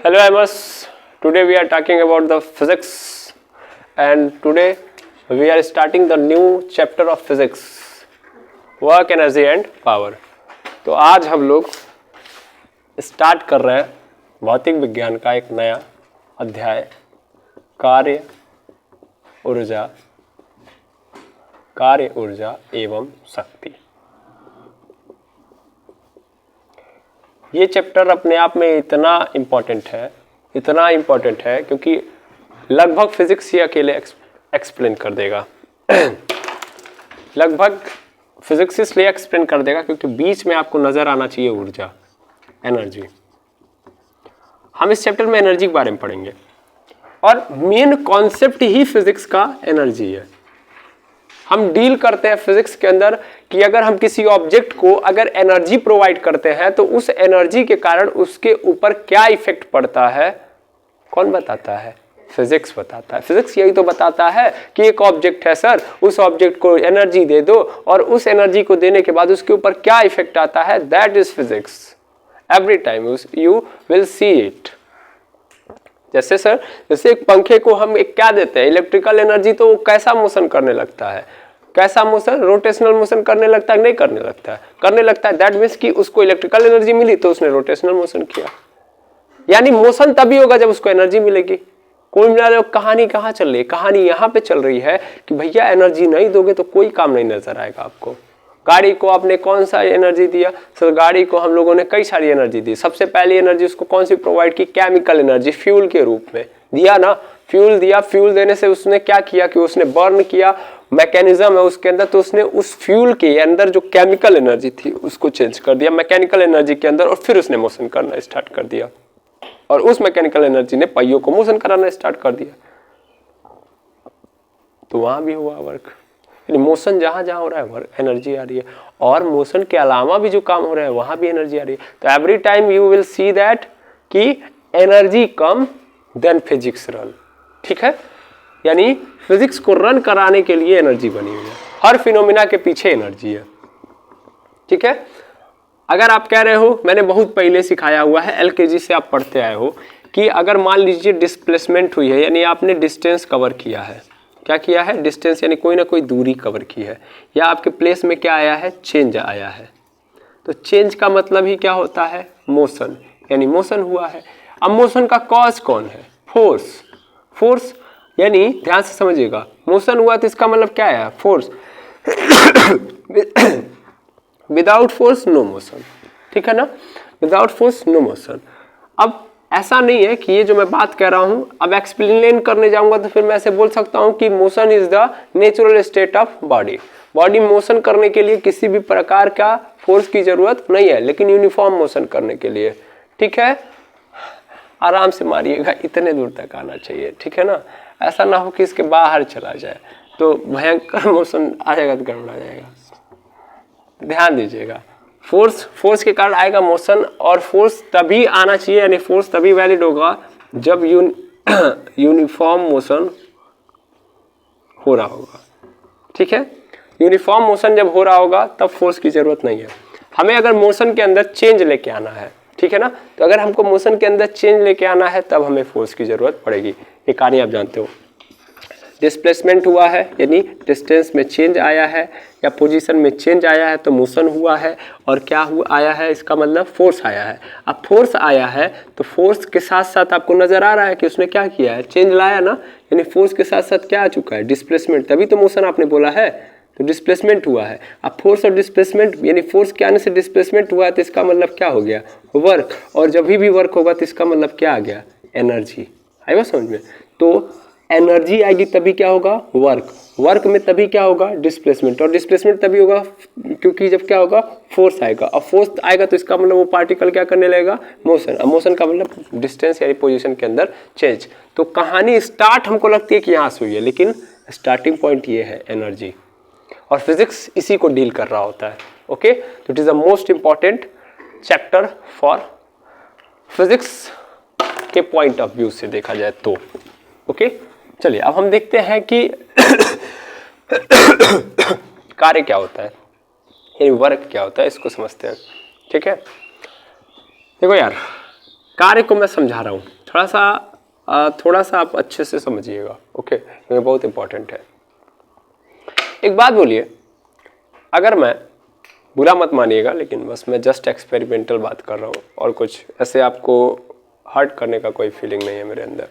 Hello Amos, today we are talking about the physics and today we are starting the new chapter of physics, work, energy and power. तो आज हम लोग start कर रहे हैं भौतिक विज्ञान का एक नया अध्याय, कार्य ऊर्जा एवं शक्ति। ये चैप्टर अपने आप में इतना इम्पोर्टेंट है क्योंकि लगभग फिजिक्स ये अकेले एक्सप्लेन कर देगा। लगभग फिजिक्स इसलिए एक्सप्लेन कर देगा क्योंकि बीच में आपको नजर आना चाहिए ऊर्जा, एनर्जी। हम इस चैप्टर में एनर्जी के बारे में पढ़ेंगे और मेन कॉन्सेप्ट ही फिजिक्स का एनर्जी है। हम डील करते हैं फिजिक्स के अंदर कि अगर हम किसी ऑब्जेक्ट को अगर एनर्जी प्रोवाइड करते हैं तो उस एनर्जी के कारण उसके ऊपर क्या इफेक्ट पड़ता है, कौन बताता है? फिजिक्स बताता है। फिजिक्स यही तो बताता है कि एक ऑब्जेक्ट है सर, उस ऑब्जेक्ट को एनर्जी दे दो और उस एनर्जी को देने के बाद उसके ऊपर क्या इफेक्ट आता है, that is physics. Every time you will see it. जैसे सर, जैसे एक पंखे को हम एक क्या देते हैं, इलेक्ट्रिकल एनर्जी, तो वो कैसा मोशन करने लगता है, कैसा मोशन, रोटेशनल मोशन करने लगता है, नहीं करने लगता है, करने लगता है। दैट मीन्स कि उसको इलेक्ट्रिकल एनर्जी मिली तो उसने रोटेशनल मोशन किया। यानी मोशन तभी होगा जब उसको एनर्जी मिलेगी। कोई मिला लो, कहानी कहाँ चल रही है? कहानी यहाँ पे चल रही है कि भैया एनर्जी नहीं दोगे तो कोई काम नहीं नजर आएगा आपको। गाड़ी को आपने कौन सा एनर्जी दिया? सर गाड़ी को हम लोगों ने कई सारी एनर्जी दी। सबसे पहली एनर्जी उसको कौन सी प्रोवाइड की? केमिकल एनर्जी, फ्यूल के रूप में दिया ना। फ्यूल दिया, फ्यूल देने से उसने क्या किया कि उसने बर्न किया, मैकेनिज्म है उसके अंदर, तो उसने उस फ्यूल के अंदर जो केमिकल एनर्जी थी उसको चेंज कर दिया मैकेनिकल एनर्जी के अंदर, और फिर उसने मोशन करना स्टार्ट कर दिया और उस मैकेनिकल एनर्जी ने पहियों को मोशन कराना स्टार्ट कर दिया। तो वहां भी हुआ वर्क। मोशन जहां जहां हो रहा है वर्क, एनर्जी आ रही है, और मोशन के अलावा भी जो काम हो रहा है वहां भी एनर्जी आ रही है। तो every time you will see that कि एनर्जी कम देन फिजिक्स रन। ठीक है, यानी फिजिक्स को रन कराने के लिए एनर्जी बनी हुई है। हर फिनोमिना के पीछे एनर्जी है। ठीक है, अगर आप कह रहे हो, मैंने बहुत पहले सिखाया हुआ है, एलकेजी से आप पढ़ते आए हो कि अगर मान लीजिए डिस्प्लेसमेंट हुई है, यानी आपने डिस्टेंस कवर किया है। क्या किया है? डिस्टेंस, यानी कोई ना कोई दूरी कवर की है, या आपके प्लेस में क्या आया है? चेंज आया है। तो चेंज का मतलब ही क्या होता है? मोशन, यानी मोशन हुआ है। अब मोशन का कॉज कौन है? फोर्स। फोर्स यानी ध्यान से समझिएगा, मोशन हुआ तो इसका मतलब क्या है? Force. Without force no motion. ठीक है ना, विदाउट फोर्स नो मोशन। अब ऐसा नहीं है कि ये जो मैं बात कह रहा हूं, अब एक्सप्लेन करने जाऊंगा तो फिर मैं ऐसे बोल सकता हूं कि motion is the natural state of body. Body motion करने के लिए किसी भी प्रकार का फोर्स की जरूरत नहीं है, लेकिन यूनिफॉर्म मोशन करने के लिए। ठीक है, आराम से मारिएगा, इतने दूर तक आना चाहिए। ठीक है ना, ऐसा ना हो कि इसके बाहर चला जाए तो भयंकर मोशन आ जाएगा तो गड़बड़ा जाएगा। ध्यान दीजिएगा, फोर्स के कारण आएगा मोशन, और फोर्स तभी आना चाहिए, यानी फोर्स तभी वैलिड होगा जब यूनिफॉर्म मोशन हो रहा होगा। ठीक है, यूनिफॉर्म मोशन जब हो रहा होगा तब फोर्स की जरूरत नहीं है। हमें अगर मोशन के अंदर चेंज लेके आना है, ठीक है ना, तो अगर हमको मोशन के अंदर चेंज लेके आना है तब हमें फोर्स की जरूरत पड़ेगी। ये कहानी आप जानते हो। डिस्प्लेसमेंट हुआ है यानी डिस्टेंस में चेंज आया है या पोजीशन में चेंज आया है तो मोशन हुआ है, और क्या हुआ आया है, इसका मतलब फोर्स आया है। अब फोर्स आया है तो फोर्स के साथ साथ आपको नजर आ रहा है कि उसने क्या किया है? चेंज लाया ना, यानी फोर्स के साथ साथ क्या आ चुका है? डिस्प्लेसमेंट। तभी तो मोशन आपने बोला है, तो डिस्प्लेसमेंट हुआ है। अब फोर्स और डिस्प्लेसमेंट, यानी फोर्स के आने से डिस्प्लेसमेंट हुआ है तो इसका मतलब क्या हो गया? वर्क। और जब भी वर्क होगा तो इसका मतलब क्या आ गया? एनर्जी। आएगा समझ में? तो एनर्जी आएगी तभी क्या होगा? वर्क। वर्क में तभी क्या होगा? डिस्प्लेसमेंट। और डिस्प्लेसमेंट तभी होगा क्योंकि जब क्या होगा? फोर्स आएगा। और फोर्स आएगा तो इसका मतलब वो पार्टिकल क्या करने लगेगा? मोशन। और मोशन का मतलब डिस्टेंस यानी पोजीशन के अंदर चेंज। तो कहानी स्टार्ट हमको लगती है कि यहाँ से हुई है, लेकिन स्टार्टिंग पॉइंट ये है एनर्जी, और फिजिक्स इसी को डील कर रहा होता है। ओके, तो it is the most important chapter for physics के पॉइंट ऑफ व्यू से देखा जाए तो। ओके, चलिए अब हम देखते हैं कि कार्य क्या होता है, यानी वर्क क्या होता है, इसको समझते हैं। ठीक है, देखो यार, कार्य को मैं समझा रहा हूँ, थोड़ा सा आप अच्छे से समझिएगा, ओके, ये बहुत इंपॉर्टेंट है। एक बात बोलिए, अगर मैं, बुरा मत मानिएगा, लेकिन बस मैं जस्ट एक्सपेरिमेंटल बात कर रहा हूँ और कुछ ऐसे आपको हर्ट करने का कोई फीलिंग नहीं है मेरे अंदर।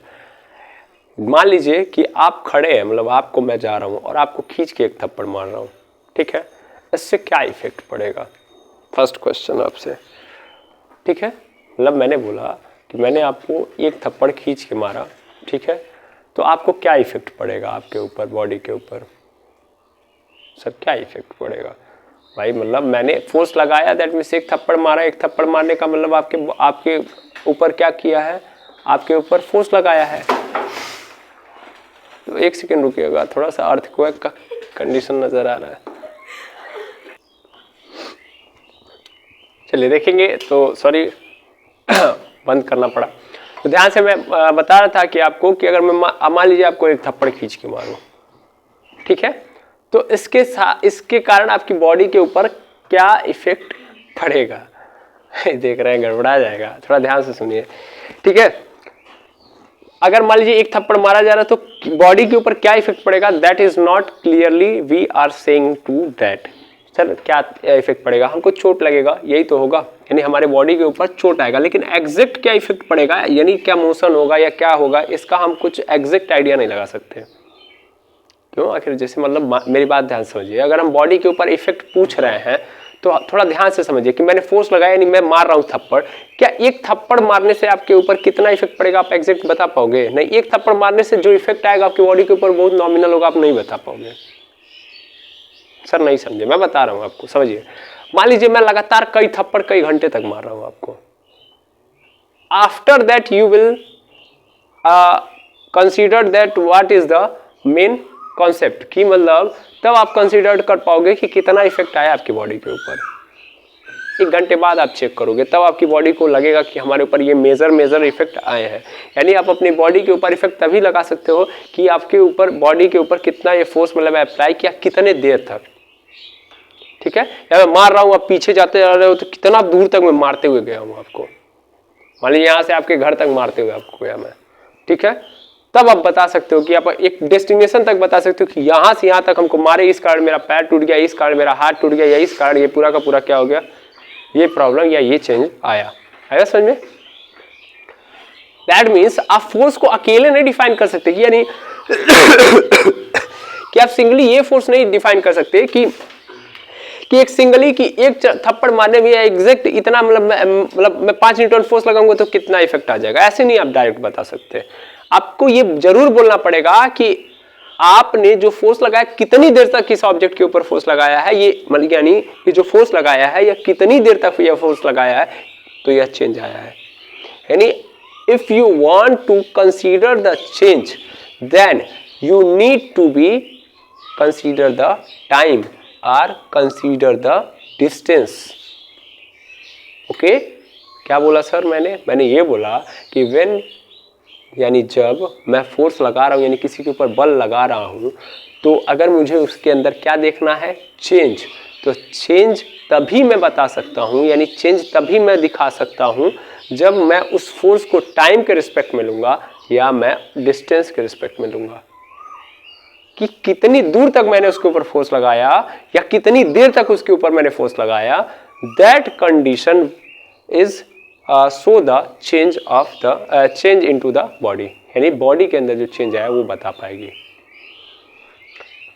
मान लीजिए कि आप खड़े हैं, मतलब आपको मैं जा रहा हूँ और आपको खींच के एक थप्पड़ मार रहा हूँ, ठीक है, इससे क्या इफेक्ट पड़ेगा? फर्स्ट क्वेश्चन आपसे, ठीक है। मतलब मैंने बोला कि मैंने आपको एक थप्पड़ खींच के मारा, ठीक है, तो आपको क्या इफेक्ट पड़ेगा आपके ऊपर, बॉडी के ऊपर? सर क्या इफेक्ट पड़ेगा भाई? मतलब मैंने फोर्स लगाया, दैट मीन्स एक थप्पड़ मारा, एक थप्पड़ मारने का मतलब आपके ऊपर क्या किया है? आपके ऊपर फोर्स लगाया है। तो एक सेकेंड रुकिएगा, थोड़ा सा अर्थक्वेक का कंडीशन नजर आ रहा है, चलिए देखेंगे। तो सॉरी बंद करना पड़ा। तो ध्यान से मैं बता रहा था कि आपको कि अगर मैं मान लीजिए आपको एक थप्पड़ खींच के मारूं, ठीक है, तो इसके कारण आपकी बॉडी के ऊपर क्या इफेक्ट पड़ेगा? देख रहे हैं गड़बड़ा जाएगा, थोड़ा ध्यान से सुनिए, ठीक है। अगर मान लीजिए एक थप्पड़ मारा जा रहा है तो बॉडी के ऊपर क्या इफेक्ट पड़ेगा? That is not clearly we are saying to that. Sir क्या इफेक्ट पड़ेगा? हमको चोट लगेगा, यही तो होगा, यानी हमारे बॉडी के ऊपर चोट आएगा। लेकिन एग्जैक्ट क्या इफेक्ट पड़ेगा, यानी क्या मोशन होगा या क्या होगा, इसका हम कुछ एग्जैक्ट आइडिया नहीं लगा सकते। क्यों? आखिर जैसे मतलब मेरी बात ध्यान समझिए, अगर हम बॉडी के ऊपर इफेक्ट पूछ रहे हैं तो थोड़ा ध्यान से समझिए कि मैंने फोर्स लगाया, यानी मैं मार रहा हूं थप्पड़, क्या एक थप्पड़ मारने से आपके ऊपर कितना इफेक्ट पड़ेगा आप एग्जैक्ट बता पाओगे? नहीं, एक थप्पड़ मारने से जो इफेक्ट आएगा आपकी बॉडी के ऊपर बहुत नॉमिनल होगा, आप नहीं बता पाओगे। सर नहीं समझे, मैं बता रहा हूं आपको, समझिए। मान लीजिए मैं लगातार कई थप्पड़ कई घंटे तक मार रहा हूं आपको, after that you will consider that what is the main concept, की मतलब तब आप कंसीडर कर पाओगे कि कितना इफेक्ट आया आपकी बॉडी के ऊपर। एक घंटे बाद आप चेक करोगे, तब आपकी बॉडी को लगेगा कि हमारे ऊपर ये मेजर इफेक्ट आए हैं। यानी आप अपनी बॉडी के ऊपर इफेक्ट तभी लगा सकते हो कि आपके ऊपर, बॉडी के ऊपर कितना ये फोर्स मतलब अप्लाई किया, कितने देर तक, ठीक है। या मैं मार रहा हूँ, आप पीछे जाते जा रहे हो, तो कितना दूर तक मैं मारते हुए गया हूँ आपको, मान लीजिए यहाँ से आपके घर तक मारते हुए आपको गया मैं, ठीक है। तब आप बता सकते हो कि आप एक डेस्टिनेशन तक बता सकते हो कि यहाँ से यहाँ तक हमको मारे, इस कारण मेरा पैर टूट गया, इस कारण मेरा हाथ टूट गया, या इस कारण ये पूरा का पूरा क्या हो गया, ये प्रॉब्लम या ये चेंज आया समझ में? दैट मीन्स आप फोर्स को अकेले नहीं डिफाइन कर सकते कि यानी कि आप सिंगली ये फोर्स नहीं डिफाइन कर सकते कि एक सिंगली की एक थप्पड़ मारने में एग्जैक्ट इतना मतलब मैं 5 न्यूटन फोर्स लगाऊंगा तो कितना इफेक्ट आ जाएगा, ऐसे नहीं आप डायरेक्ट बता सकते। आपको ये जरूर बोलना पड़ेगा कि आपने जो फोर्स लगाया कितनी देर तक इस ऑब्जेक्ट के ऊपर फोर्स लगाया है, ये मतलब यानी ये जो फोर्स लगाया है या कितनी देर तक यह फोर्स लगाया है, तो यह चेंज आया है। यानी if you want to consider the change then you need to be consider the time और कंसीडर द डिस्टेंस। ओके, क्या बोला सर मैंने ये बोला कि व्हेन, यानी जब मैं फोर्स लगा रहा हूँ, यानी किसी के ऊपर बल लगा रहा हूँ, तो अगर मुझे उसके अंदर क्या देखना है, चेंज, तो चेंज तभी मैं बता सकता हूँ, यानी चेंज तभी मैं दिखा सकता हूँ जब मैं उस फोर्स को टाइम के रिस्पेक्ट में लूँगा या मैं डिस्टेंस के रिस्पेक्ट में लूँगा, कि कितनी दूर तक मैंने उसके ऊपर फोर्स लगाया या कितनी देर तक उसके ऊपर मैंने फोर्स लगाया। That condition is so the change of the change into the body, यानी बॉडी के अंदर जो चेंज आया वो बता पाएगी।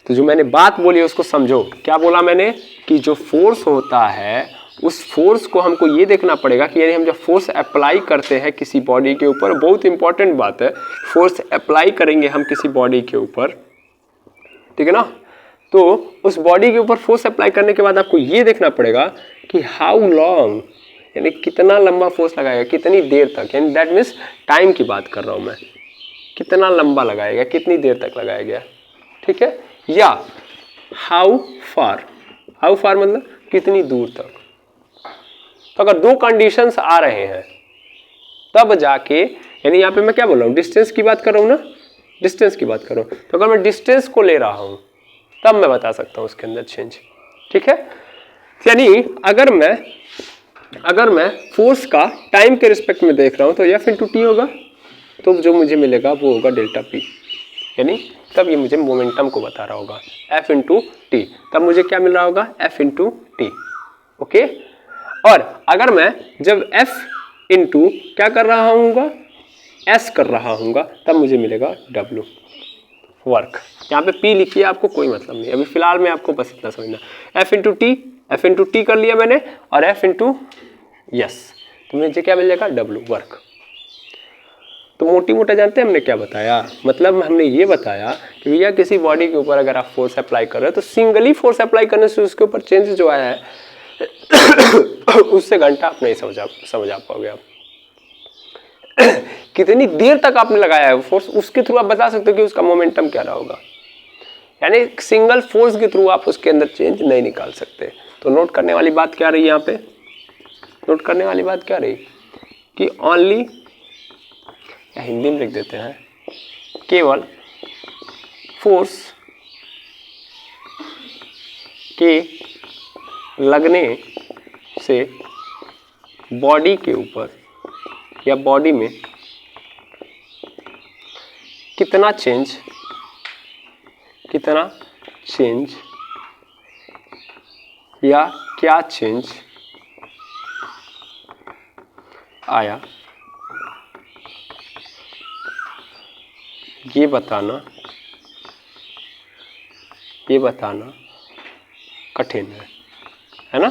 तो जो मैंने बात बोली उसको समझो। क्या बोला मैंने कि जो फोर्स होता है उस फोर्स को हमको ये देखना पड़ेगा कि यानी हम जब फोर्स अप्लाई करते हैं किसी बॉडी के ऊपर, बहुत इंपॉर्टेंट बात है, फोर्स अप्लाई करेंगे हम किसी बॉडी के ऊपर, ठीक है ना, तो उस बॉडी के ऊपर फोर्स अप्लाई करने के बाद आपको ये देखना पड़ेगा कि हाउ लॉन्ग, यानी कितना लंबा फोर्स लगाएगा, कितनी देर तक, यानी दैट मीन्स टाइम की बात कर रहा हूं मैं, कितना लंबा लगाएगा, कितनी देर तक लगाया गया, ठीक है। या हाउ फार मतलब कितनी दूर तक। तो अगर दो कंडीशंस आ रहे हैं तब जाके, यानी यहाँ पे मैं क्या बोल रहा हूँ, डिस्टेंस की बात कर रहा हूँ ना, डिस्टेंस की बात कर रहा हूँ, तो अगर मैं डिस्टेंस को ले रहा हूँ तब मैं बता सकता हूँ उसके अंदर चेंज, ठीक है। यानी अगर मैं अगर मैं फोर्स का टाइम के रिस्पेक्ट में देख रहा हूँ तो एफ इंटू टी होगा, तो जो मुझे मिलेगा वो होगा डेल्टा पी, यानी तब ये मुझे मोमेंटम को बता रहा होगा एफ इंटू टी, तब मुझे क्या मिल रहा होगा एफ इंटू टी। ओके, और अगर मैं जब एफ इंटू क्या कर रहा हूँगा एस कर रहा हूँगा तब मुझे मिलेगा डब्ल्यू वर्क। यहाँ पे पी लिखिए, आपको कोई मतलब नहीं, अभी फिलहाल में आपको बस इतना समझना, एफ इंटू टी कर लिया मैंने और एफ इंटू यस, तो मुझे क्या मिल जाएगा डब्ल्यू वर्क। तो मोटी मोटा जानते हैं हमने क्या बताया, मतलब हमने ये बताया कि भैया किसी बॉडी के ऊपर अगर आप फोर्स अप्लाई कर रहे हो तो सिंगली फोर्स अप्लाई करने से उसके ऊपर चेंज जो आया है उससे घंटा आप नहीं समझ आ पाओगे आप कितनी देर तक आपने लगाया है फोर्स, उसके थ्रू आप बता सकते हो कि उसका मोमेंटम क्या रहा होगा। यानी सिंगल फोर्स के थ्रू आप उसके अंदर चेंज नहीं निकाल सकते। तो नोट करने वाली बात क्या रही यहाँ पे, नोट करने वाली बात क्या रही कि ओनली, या हिंदी में लिख देते हैं, केवल फोर्स के लगने से बॉडी के ऊपर या बॉडी में कितना चेंज या क्या चेंज आया, ये बताना कठिन है ना।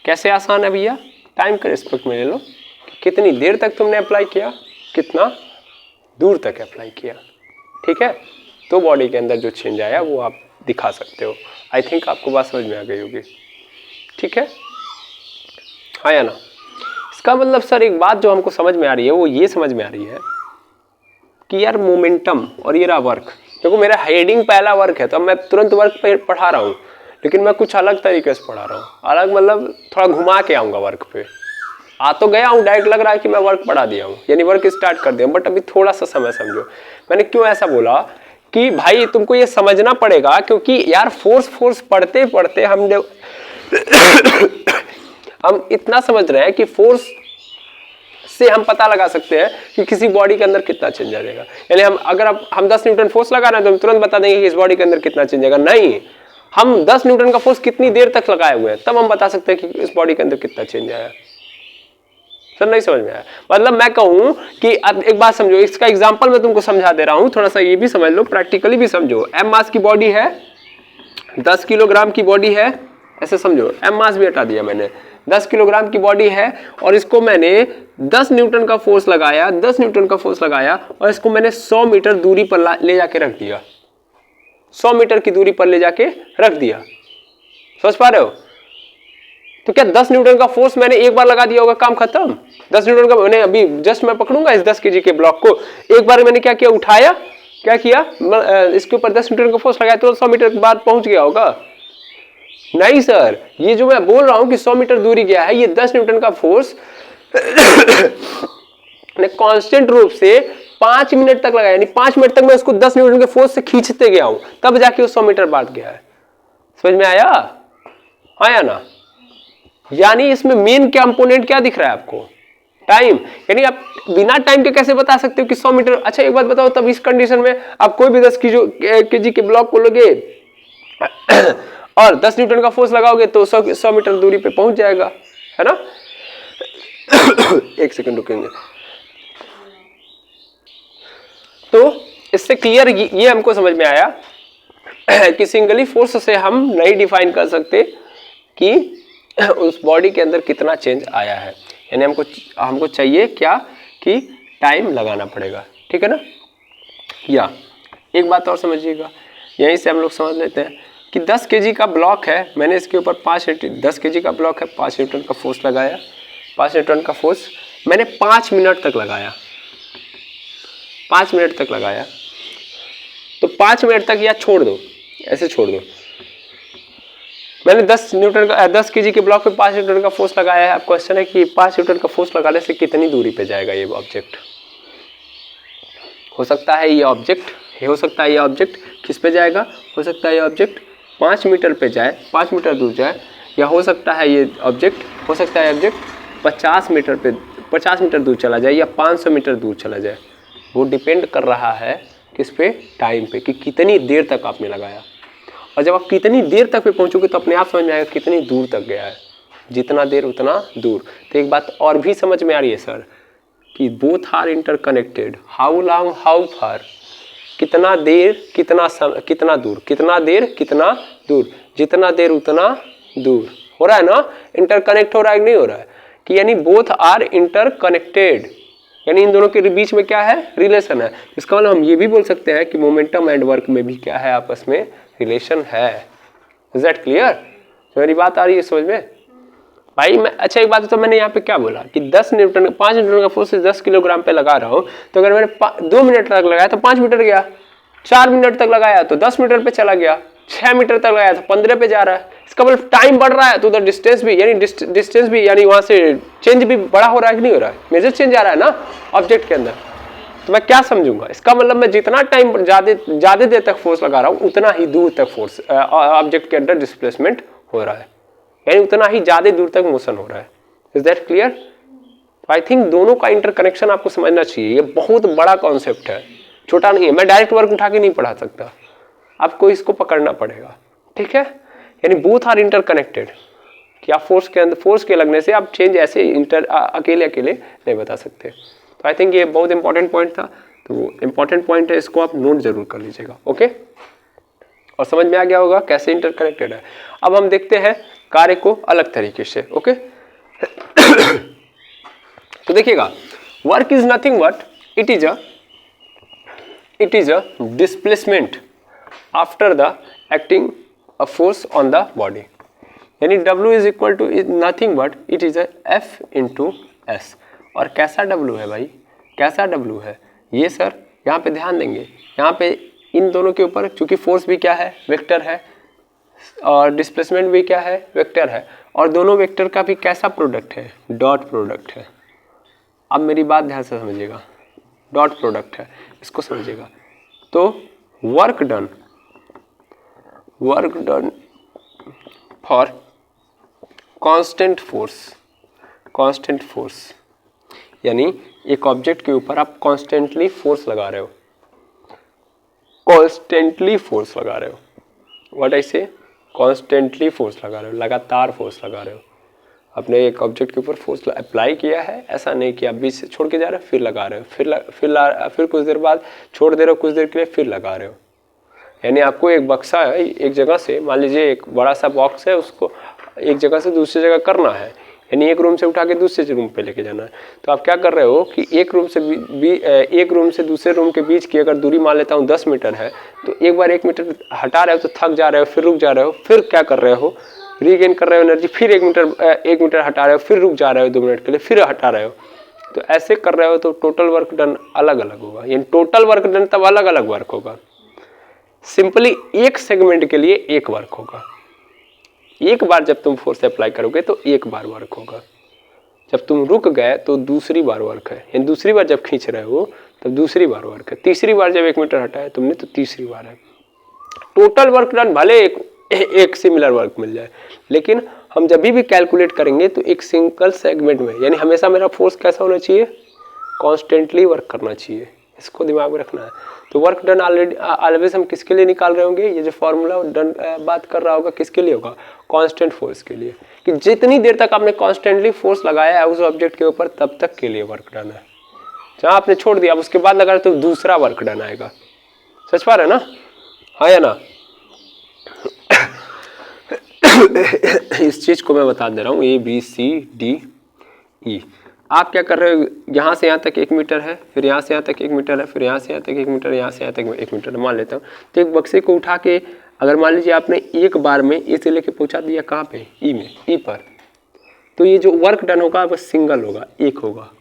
कैसे आसान है भैया, टाइम के रिस्पेक्ट में ले लो, कितनी देर तक तुमने अप्लाई किया, कितना दूर तक अप्लाई किया, ठीक है। तो बॉडी के अंदर जो चेंज आया वो आप दिखा सकते हो। आई थिंक आपको बात समझ में आ गई होगी, ठीक है, हाँ या ना। इसका मतलब सर एक बात जो हमको समझ में आ रही है वो ये समझ में आ रही है कि यार मोमेंटम और ये रहा वर्क, देखो मेरा हेडिंग पहला वर्क है तो अब मैं तुरंत वर्क पे पढ़ा रहा हूँ, लेकिन मैं कुछ अलग तरीके से पढ़ा रहा हूँ, अलग मतलब थोड़ा घुमा के आऊँगा वर्क पे। आ तो गया हूँ, डायरेक्ट लग रहा है कि मैं वर्क पढ़ा दिया हूँ, यानी वर्क स्टार्ट कर दिया, बट अभी थोड़ा सा समय समझो। मैंने क्यों ऐसा बोला कि भाई तुमको ये समझना पड़ेगा, क्योंकि यार फोर्स पढ़ते पढ़ते हम इतना समझ रहे हैं कि फोर्स से हम पता लगा सकते हैं कि किसी बॉडी के अंदर कितना चेंज आ जाएगा। यानी अगर हम 10 न्यूटन फोर्स लगा रहे हैं तो हम तुरंत बता देंगे कि इस बॉडी के अंदर कितना चेंज आएगा, नहीं, हम 10 न्यूटन का फोर्स कितनी देर तक लगाए हुए हैं तब हम बता सकते हैं कि इस बॉडी के अंदर कितना चेंज आया। सर नहीं समझ में आया, मतलब मैं कहूं कि एक बात समझो, इसका एग्जांपल मैं तुमको समझा दे रहा हूं, थोड़ा सा ये भी समझ लो, प्रैक्टिकली भी समझो। एम मास की बॉडी है, 10 किलोग्राम की बॉडी है, ऐसे समझो, एम मास भी हटा दिया मैंने, 10 किलोग्राम की बॉडी है और इसको मैंने 10 न्यूटन का फोर्स लगाया, 10 न्यूटन का फोर्स लगाया और इसको मैंने 100 मीटर दूरी पर ले जाके रख दिया, 100 मीटर की दूरी पर ले जाके रख दिया, समझ पा रहे हो। तो क्या 10 न्यूटन का फोर्स मैंने एक बार लगा दिया होगा, काम खत्म। 10 न्यूटन का मैंने अभी जस्ट मैं पकड़ूंगा इस 10 केजी के ब्लॉक को, एक बार मैंने क्या किया, उठाया, क्या किया, इसके ऊपर 10 न्यूटन का फोर्स लगाया तो 100 मीटर के बाद पहुंच गया होगा, नहीं सर। ये जो मैं बोल रहा हूं कि 100 मीटर दूरी गया है, ये 10 न्यूटन का फोर्स ने कांस्टेंट रूप से 5 मिनट तक लगाया, यानी 5 मिनट तक मैं उसको 10 न्यूटन के फोर्स से खींचते गया हूं, तब जाके वो 100 मीटर बाद गया है। समझ में आया, हाँ या ना। यानी इसमें मेन कंपोनेंट क्या दिख रहा है आपको, टाइम। यानी आप बिना टाइम के कैसे बता सकते हो कि 100 मीटर। अच्छा एक बात बताओ, तब इस कंडीशन में आप कोई भी 10 केजी के ब्लॉक को लोगे और 10 न्यूटन का फोर्स लगाओगे तो 100 मीटर दूरी पे पहुंच जाएगा, है ना। एक सेकंड रुकेंगे। तो इससे क्लियर ये हमको समझ में आया कि सिंगली फोर्स से हम नहीं डिफाइन कर सकते कि उस बॉडी के अंदर कितना चेंज आया है। यानी हमको चाहिए क्या कि टाइम लगाना पड़ेगा, ठीक है ना। या एक बात और समझिएगा, यहीं से हम लोग समझ लेते हैं कि 10 केजी का ब्लॉक है, मैंने इसके ऊपर 10 केजी का ब्लॉक है, 5 न्यूटन का फोर्स लगाया, 5 न्यूटन का फोर्स मैंने 5 मिनट तक लगाया, 5 मिनट तक लगाया। तो 5 मिनट तक या छोड़ दो, ऐसे छोड़ दो, मैंने 10 केजी के ब्लॉक पे 5 न्यूटन का फोर्स लगाया है। अब क्वेश्चन है कि 5 न्यूटन का फोर्स लगाने से कितनी दूरी पे जाएगा ये ऑब्जेक्ट। हो सकता है ये ऑब्जेक्ट किस पे जाएगा, हो सकता है ये ऑब्जेक्ट 5 मीटर पे जाए, 5 मीटर दूर जाए, या हो सकता है ये ऑब्जेक्ट, हो सकता है ऑब्जेक्ट 50 मीटर दूर चला जाए या 500 मीटर दूर चला जाए। वो डिपेंड कर रहा है किस पे, टाइम पे, कि कितनी देर तक आपने लगाया। और जब आप कितनी देर तक पे पहुंचोगे तो अपने आप समझ में आएगा कितनी दूर तक गया है, जितना देर उतना दूर। तो एक बात और भी समझ में आ रही है सर कि both are interconnected. How long how far, कितना देर कितना कितना दूर, कितना देर कितना दूर, जितना देर उतना दूर। हो रहा है ना, इंटरकनेक्ट हो रहा है कि नहीं हो रहा है, कि यानी बोथ आर इंटरकनेक्टेड, यानी इन दोनों के बीच में क्या है, रिलेशन है। इसका मतलब हम ये भी बोल सकते हैं कि मोमेंटम एंड वर्क में भी क्या है, आपस में रिलेशन है। Is that clear? मेरी बात आ रही है समझ में भाई? मैं अच्छा एक बात तो मैंने यहाँ पे क्या बोला कि 5 न्यूटन का फोर्स 10 किलोग्राम पे लगा रहा हूँ, तो अगर मैंने 2 मिनट तक लगाया तो 5 मीटर गया, 4 मिनट तक लगाया तो 10 मीटर पे चला गया, 6 मीटर तक लगाया तो 15 पे जा रहा है। इसका मतलब टाइम बढ़ रहा है तो उधर डिस्टेंस भी, यानी डिस्टेंस भी, यानी वहां से चेंज भी बड़ा हो रहा है कि नहीं हो रहा है, मेजर चेंज आ रहा है ना ऑब्जेक्ट के अंदर। तो मैं क्या समझूंगा, इसका मतलब मैं जितना टाइम ज्यादा देर तक फोर्स लगा रहा हूँ उतना ही दूर तक फोर्स ऑब्जेक्ट के अंदर डिस्प्लेसमेंट हो रहा है, यानी उतना ही ज्यादा दूर तक मोशन हो रहा है। Is that clear? I think दोनों का इंटरकनेक्शन आपको समझना चाहिए। ये बहुत बड़ा कॉन्सेप्ट है, छोटा नहीं है। मैं डायरेक्ट वर्क उठा के नहीं पढ़ा सकता, आपको इसको पकड़ना पड़ेगा, ठीक है? यानी बोथ आर इंटरकनेक्टेड, कि आप फोर्स के अंदर, फोर्स के लगने से आप चेंज ऐसे अकेले नहीं बता सकते। तो आई थिंक ये बहुत इंपॉर्टेंट पॉइंट था, तो इंपॉर्टेंट पॉइंट है, इसको आप नोट जरूर कर लीजिएगा। ओके, और समझ में आ गया होगा कैसे इंटरकनेक्टेड है। अब हम देखते हैं कार्य को अलग तरीके से। ओके तो देखिएगा, work is nothing but it is a displacement after the acting a force on the body, यानी W is equal to nothing but it is F into S. और कैसा W है भाई, कैसा W है ये सर? यहाँ पे ध्यान देंगे, यहाँ पे इन दोनों के ऊपर चूंकि फोर्स भी क्या है, वेक्टर है, और डिस्प्लेसमेंट भी क्या है, वेक्टर है, और दोनों वेक्टर का भी कैसा प्रोडक्ट है, डॉट प्रोडक्ट है। अब मेरी बात ध्यान से समझिएगा, डॉट प्रोडक्ट है, इसको समझिएगा। तो work done for constant force, यानी एक ऑब्जेक्ट के ऊपर आप कॉन्स्टेंटली फोर्स लगा रहे हो, व्हाट आई से, कॉन्स्टेंटली फोर्स लगा रहे हो, लगातार फोर्स लगा रहे हो। आपने एक ऑब्जेक्ट के ऊपर फोर्स अप्लाई किया है, ऐसा नहीं कि आप बीच से छोड़ के जा रहे हो फिर लगा रहे हो, फिर कुछ देर बाद छोड़ दे रहे हो, कुछ देर के लिए फिर लगा रहे हो। यानी आपको एक बक्सा है, एक जगह से, मान लीजिए एक बड़ा सा बॉक्स है, उसको एक जगह से दूसरी जगह करना है, यानी एक रूम से उठा के दूसरे रूम पे लेके जाना है। तो आप क्या कर रहे हो कि एक रूम से दूसरे रूम के बीच की अगर दूरी मान लेता हूँ 10 मीटर है, तो एक बार 1 मीटर हटा रहे हो तो थक जा रहे हो, फिर रुक जा रहे हो, फिर क्या कर रहे हो, रीगेन कर रहे हो एनर्जी, फिर 1 मीटर हटा रहे हो, फिर रुक जा रहे हो 2 मिनट के लिए, फिर हटा रहे हो। तो ऐसे कर रहे हो तो टोटल वर्क डन अलग अलग होगा, यानी टोटल वर्क डन तब अलग अलग वर्क होगा। सिंपली एक सेगमेंट के लिए एक वर्क होगा। एक बार जब तुम फोर्स अप्लाई करोगे तो एक बार वर्क होगा, जब तुम रुक गए तो दूसरी बार वर्क है, यानी दूसरी बार जब खींच रहे हो तब दूसरी बार वर्क है, तीसरी बार जब 1 मीटर हटाया तुमने तो तीसरी बार है। टोटल वर्क डन भले एक सिमिलर वर्क मिल जाए, लेकिन हम जब भी कैलकुलेट करेंगे तो एक सिंगल सेगमेंट में, यानी हमेशा मेरा फोर्स कैसा होना चाहिए, कॉन्स्टेंटली वर्क करना चाहिए, इसको दिमाग में रखना है। तो वर्क डन ऑलवेज हम किसके लिए निकाल रहे होंगे, ये जो फॉर्मूला डन बात कर रहा होगा किसके लिए होगा, कांस्टेंट फोर्स के लिए, कि जितनी देर तक आपने कॉन्स्टेंटली फोर्स लगाया है उस ऑब्जेक्ट के ऊपर तब तक के लिए वर्क डन है। जहां आपने छोड़ दिया उसके बाद लगा तो दूसरा वर्क डन आएगा। सच पा रहे ना, हाँ या ना? इस चीज को मैं बता दे रहा हूँ, ABCDE। आप क्या कर रहे हो, यहाँ से यहाँ तक 1 मीटर है, फिर यहाँ से यहाँ तक 1 मीटर है, फिर यहाँ से यहाँ तक 1 मीटर, यहाँ से यहाँ तक 1 मीटर मान लेता हूँ। तो एक बक्से को उठा के अगर मान लीजिए आपने एक बार में ए से लेके पहुँचा दिया कहाँ पे, ई में, ई पर, तो ये जो वर्क डन होगा वो सिंगल होगा, एक होगा,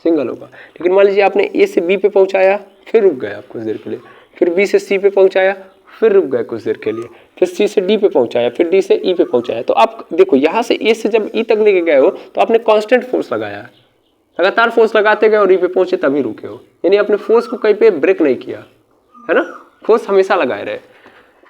सिंगल होगा। लेकिन मान लीजिए आपने ए से बी पे पहुँचाया, फिर रुक गए आप कुछ देर के लिए, फिर बी से सी पे पहुँचाया, फिर रुक गए कुछ देर के लिए, फिर सी से डी पे पहुंचाया, फिर डी से ई पे पहुंचाया। तो आप देखो यहाँ से ए से जब ई तक लेके गए हो तो आपने कांस्टेंट फोर्स लगाया है, लगातार फोर्स लगाते गए और ई पे पहुंचे तभी रुके हो, यानी अपने फोर्स को कहीं पे ब्रेक नहीं किया है ना, फोर्स हमेशा लगाए रहे।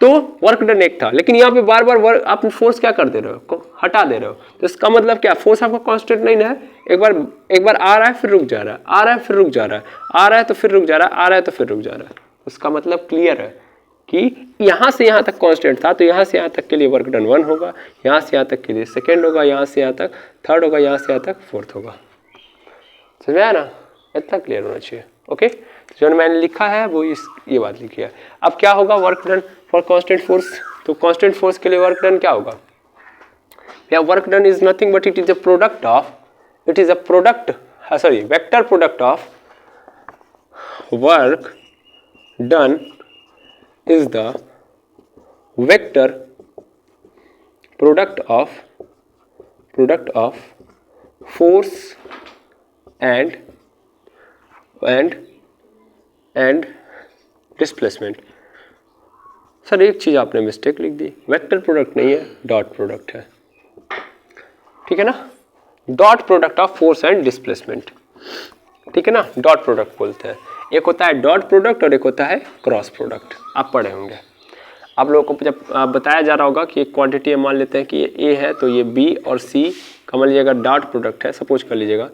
तो वर्क डन एक था, लेकिन यहाँ पे बार बार वर्क आप फोर्स क्या कर दे रहे हो, हटा दे रहे हो। तो इसका मतलब क्या, फोर्स आपका कांस्टेंट नहीं है। एक बार आ रहा है फिर रुक जा रहा है, आ रहा है फिर रुक जा रहा है, आ रहा है तो फिर रुक जा रहा है, आ रहा है तो फिर रुक जा रहा है। उसका मतलब क्लियर है कि यहाँ से यहाँ तक कांस्टेंट था, तो यहाँ से यहाँ तक के लिए वर्क डन 1 होगा, यहाँ से यहाँ तक के लिए सेकेंड होगा, यहाँ से यहाँ तक थर्ड होगा, यहाँ से यहाँ तक फोर्थ होगा। समझ में आया ना, इतना क्लियर होना चाहिए। ओके, जो मैंने लिखा है वो ये बात लिखी है। अब क्या होगा, work done for constant force, तो कांस्टेंट फोर्स के लिए वर्क डन क्या होगा, या work done is nothing but it is a product of, vector product of work done is the vector product of force and displacement। Sir एक चीज आपने mistake लिख दी, वेक्टर प्रोडक्ट नहीं है, डॉट प्रोडक्ट है, ठीक है ना, dot product of force and displacement, ठीक है ना, डॉट प्रोडक्ट बोलते हैं। एक होता है डॉट प्रोडक्ट और एक होता है क्रॉस प्रोडक्ट, आप पढ़े होंगे। आप लोगों को जब बताया जा रहा होगा कि एक क्वांटिटी मान लेते हैं कि ये ए है, तो ये बी और सी का मान लीजिएगा डॉट प्रोडक्ट है, सपोज कर लीजिएगा।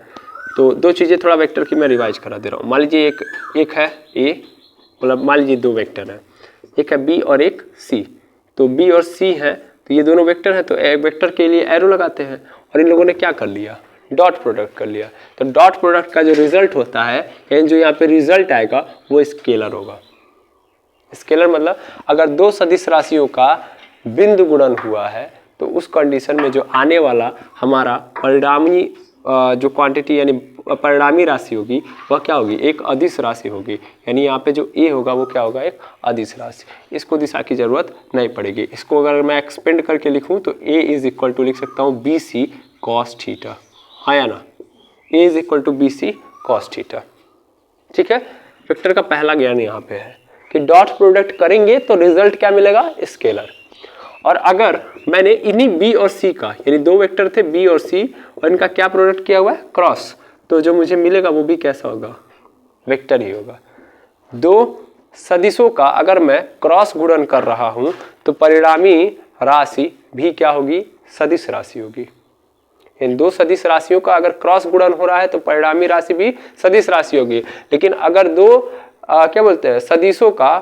तो दो चीज़ें थोड़ा वेक्टर की मैं रिवाइज करा दे रहा हूँ। मान लीजिए एक है ए, मतलब मान लीजिए दो वेक्टर हैं, एक है बी और एक सी। तो बी और सी है, तो ये दोनों वेक्टर हैं, तो एक वेक्टर के लिए एरो लगाते हैं, और इन लोगों ने क्या कर लिया, डॉट प्रोडक्ट कर लिया। तो डॉट प्रोडक्ट का जो रिजल्ट होता है, यानी जो यहाँ पे रिजल्ट आएगा वो स्केलर होगा। स्केलर मतलब अगर दो सदिश राशियों का बिंदु गुणन हुआ है, तो उस कंडीशन में जो आने वाला हमारा परिणामी जो क्वांटिटी यानी परिणामी राशि होगी वह क्या होगी, एक अदिश राशि होगी। यानी यहाँ पे जो ए होगा वो क्या होगा, एक अदिश राशि। इसको दिशा की जरूरत नहीं पड़ेगी। इसको अगर मैं एक्सपेंड करके लिखूँ तो ए इज इक्वल टू लिख सकता हूँ बी सी कॉस थीटा, हाँ या ना, A is equal to B C cos theta, ठीक है। वेक्टर का पहला ज्ञान यहाँ पे है कि डॉट प्रोडक्ट करेंगे तो रिजल्ट क्या मिलेगा, स्केलर। और अगर मैंने इन्हीं बी और सी का, यानी दो वेक्टर थे बी और सी, और इनका क्या प्रोडक्ट किया हुआ है, क्रॉस, तो जो मुझे मिलेगा वो भी कैसा होगा, वेक्टर ही होगा। दो सदिशों का अगर मैं क्रॉस गुणन कर रहा हूं तो परिणामी राशि भी क्या होगी, सदिश राशि होगी। इन दो सदिश राशियों का अगर क्रॉस गुणन हो रहा है तो परिणामी राशि भी सदिश राशि होगी। लेकिन अगर दो क्या बोलते हैं सदिशों का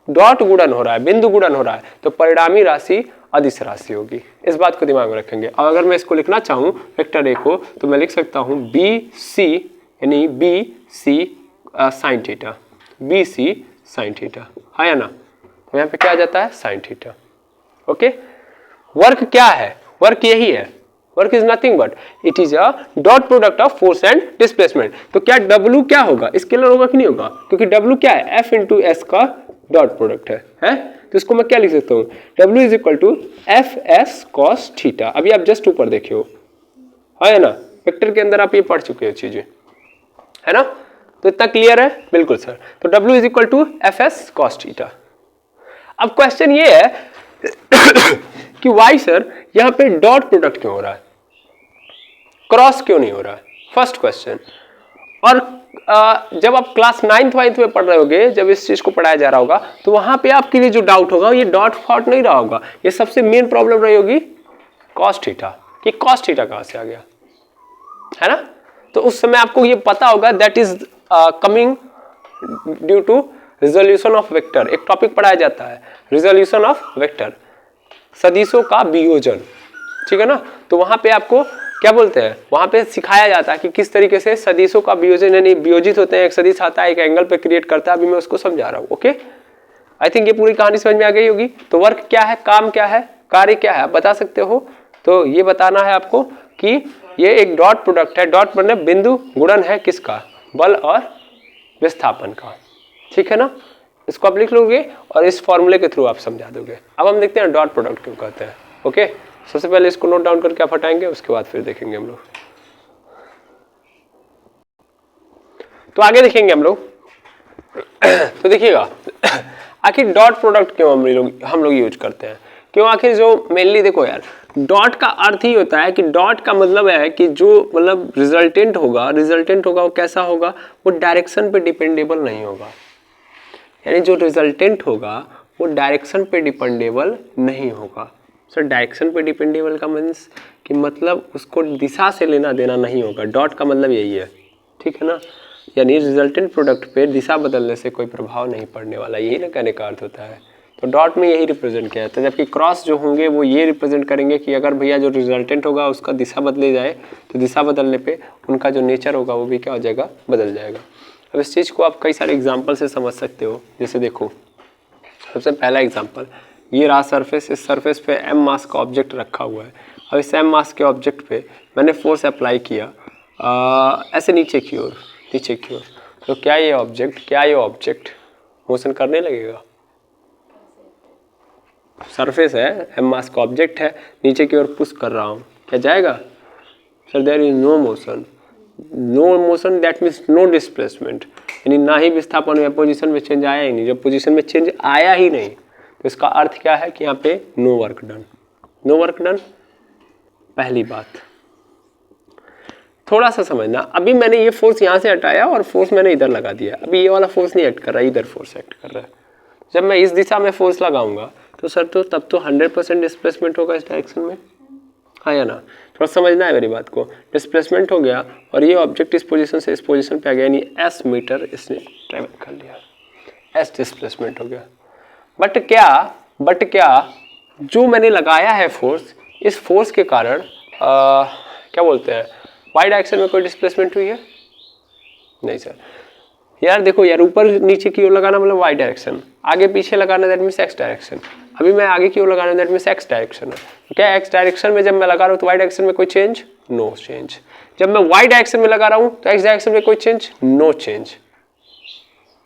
डॉट गुणन हो रहा है, बिंदु गुणन हो रहा है, तो परिणामी राशि अदिश राशि होगी। इस बात को दिमाग में रखेंगे। और अगर मैं इसको लिखना चाहूँ वेक्टर ए को, तो मैं लिख सकता हूँ बी सी, यानी B C sine theta, B C sine theta, है ना। तो यहाँ पे क्या आ जाता है, साइन थीटा। ओके, वर्क क्या है, वर्क यही है, work is nothing but it is a dot product of force and displacement. तो क्या W क्या होगा, स्केलर होगा कि नहीं होगा, क्योंकि W क्या है, F इंटू एस का डॉट प्रोडक्ट है? तो इसको मैं क्या लिख सकता हूँ, W is equal to F S cos theta. अभी आप जस्ट ऊपर देखिए, है ना, वेक्टर के अंदर आप ये पढ़ चुके हो चीजें, है ना। तो इतना क्लियर है, बिल्कुल सर। तो W is equal to F S cos theta. अब क्वेश्चन ये है कि वाई सर यहाँ पे डॉट प्रोडक्ट क्यों हो रहा है, क्रॉस क्यों नहीं हो रहा है, फर्स्ट क्वेश्चन। और जब आप क्लास 9th वाइन्थ में पढ़ रहे होगे, जब इस चीज को पढ़ाया जा रहा होगा, तो वहां पे आपके लिए जो डाउट होगा ये डॉट फॉट नहीं रहा होगा, ये सबसे मेन प्रॉब्लम रही होगी कॉस थीटा, कि कॉस थीटा कहां से आ गया, है ना। तो उस समय आपको ये पता होगा that is coming due to resolution of vector. एक टॉपिक पढ़ाया जाता है रिजोल्यूशन ऑफ वेक्टर, सदिशों का वियोजन, ठीक है ना। तो वहां पे आपको क्या बोलते हैं, वहां पे सिखाया जाता है कि किस तरीके से सदिशों का वियोजन यानी वियोजित होते हैं, एक सदिश आता है एक एंगल पे क्रिएट करता है। अभी मैं उसको समझा रहा हूँ। ओके, आई थिंक ये पूरी कहानी समझ में आ गई होगी। तो वर्क क्या है, काम क्या है, कार्य क्या है, आप बता सकते हो। तो ये बताना है आपको कि ये एक डॉट प्रोडक्ट है, डॉट मतलब बिंदु गुणन है किसका, बल और विस्थापन का, ठीक है ना। इसको आप लिख लोगे और इस फॉर्मूले के थ्रू आप समझा दोगे। अब हम देखते हैं डॉट प्रोडक्ट क्यों कहते हैं। ओके, सबसे पहले इसको नोट डाउन करके आप हटाएंगे, उसके बाद फिर देखेंगे हम लोग। तो आगे देखेंगे हम लोग। तो देखिएगा आखिर डॉट प्रोडक्ट क्यों हम लोग यूज करते हैं, क्यों आखिर जो मेनली देखो यार, डॉट का अर्थ ही होता है कि डॉट का मतलब है कि जो मतलब रिजल्टेंट होगा वो कैसा होगा, वो डायरेक्शन पे डिपेंडेबल नहीं होगा। यानी जो रिजल्टेंट होगा वो डायरेक्शन पे डिपेंडेबल नहीं होगा। सर डायरेक्शन पे डिपेंडेबल का मीन्स कि मतलब उसको दिशा से लेना देना नहीं होगा, डॉट का मतलब यही है, ठीक है ना, यानी रिजल्टेंट प्रोडक्ट पे दिशा बदलने से कोई प्रभाव नहीं पड़ने वाला, यही ना कहने का अर्थ होता है। तो डॉट में यही रिप्रेजेंट किया जाता है, जबकि क्रॉस जो होंगे वो ये रिप्रेजेंट करेंगे कि अगर भैया जो रिजल्टेंट होगा उसका दिशा बदले जाए तो दिशा बदलने पे उनका जो नेचर होगा वो भी क्या हो जाएगा, बदल जाएगा। अब इस चीज़ को आप कई सारे एग्जाम्पल से समझ सकते हो। जैसे देखो सबसे पहला एग्जाम्पल, ये रहा सरफेस, इस सरफेस पे m मास का ऑब्जेक्ट रखा हुआ है। अब इस m मास के ऑब्जेक्ट पे मैंने फोर्स अप्लाई किया ऐसे नीचे की ओर, तो क्या ये ऑब्जेक्ट मोशन करने लगेगा? सरफेस है, m मास का ऑब्जेक्ट है, नीचे की ओर पुश कर रहा हूँ, क्या जाएगा? Sir there is no motion, that means no displacement, यानी ना ही विस्थापन में पोजीशन में चेंज आया ही नहीं। जब पोजीशन में चेंज आया ही नहीं तो इसका अर्थ क्या है कि यहाँ पे नो वर्क डन। पहली बात थोड़ा सा समझना, अभी मैंने ये फोर्स यहाँ से हटाया और फोर्स मैंने इधर लगा दिया, अभी ये वाला फोर्स नहीं एक्ट कर रहा है, इधर फोर्स एक्ट कर रहा है। जब मैं इस दिशा में फोर्स लगाऊंगा तो सर तो तब तो 100% डिस्प्लेसमेंट होगा इस डायरेक्शन में, हाँ या ना? थोड़ा समझना है मेरी बात को। डिस्प्लेसमेंट हो गया और ये ऑब्जेक्ट इस पोजीशन से इस पोजीशन पे आ गया, यानी s मीटर इसने ट्रेवल कर लिया, s डिस्प्लेसमेंट हो गया। बट क्या जो मैंने लगाया है फोर्स, इस फोर्स के कारण क्या बोलते हैं, वाई डायरेक्शन में कोई डिस्प्लेसमेंट हुई है? नहीं सर। यार देखो यार, ऊपर नीचे की ओर लगाना मतलब वाई डायरेक्शन, आगे पीछे लगाना दैट मीन्स एक्स डायरेक्शन। अभी मैं आगे की ओर लगाना दैट मीन्स एक्स डायरेक्शन है। क्या एक्स डायरेक्शन में जब मैं लगा रहा हूँ तो वाई डायरेक्शन में कोई चेंज? No change. जब मैं वाई डायरेक्शन में लगा रहा हूँ तो एक्स डायरेक्शन में कोई change? No change.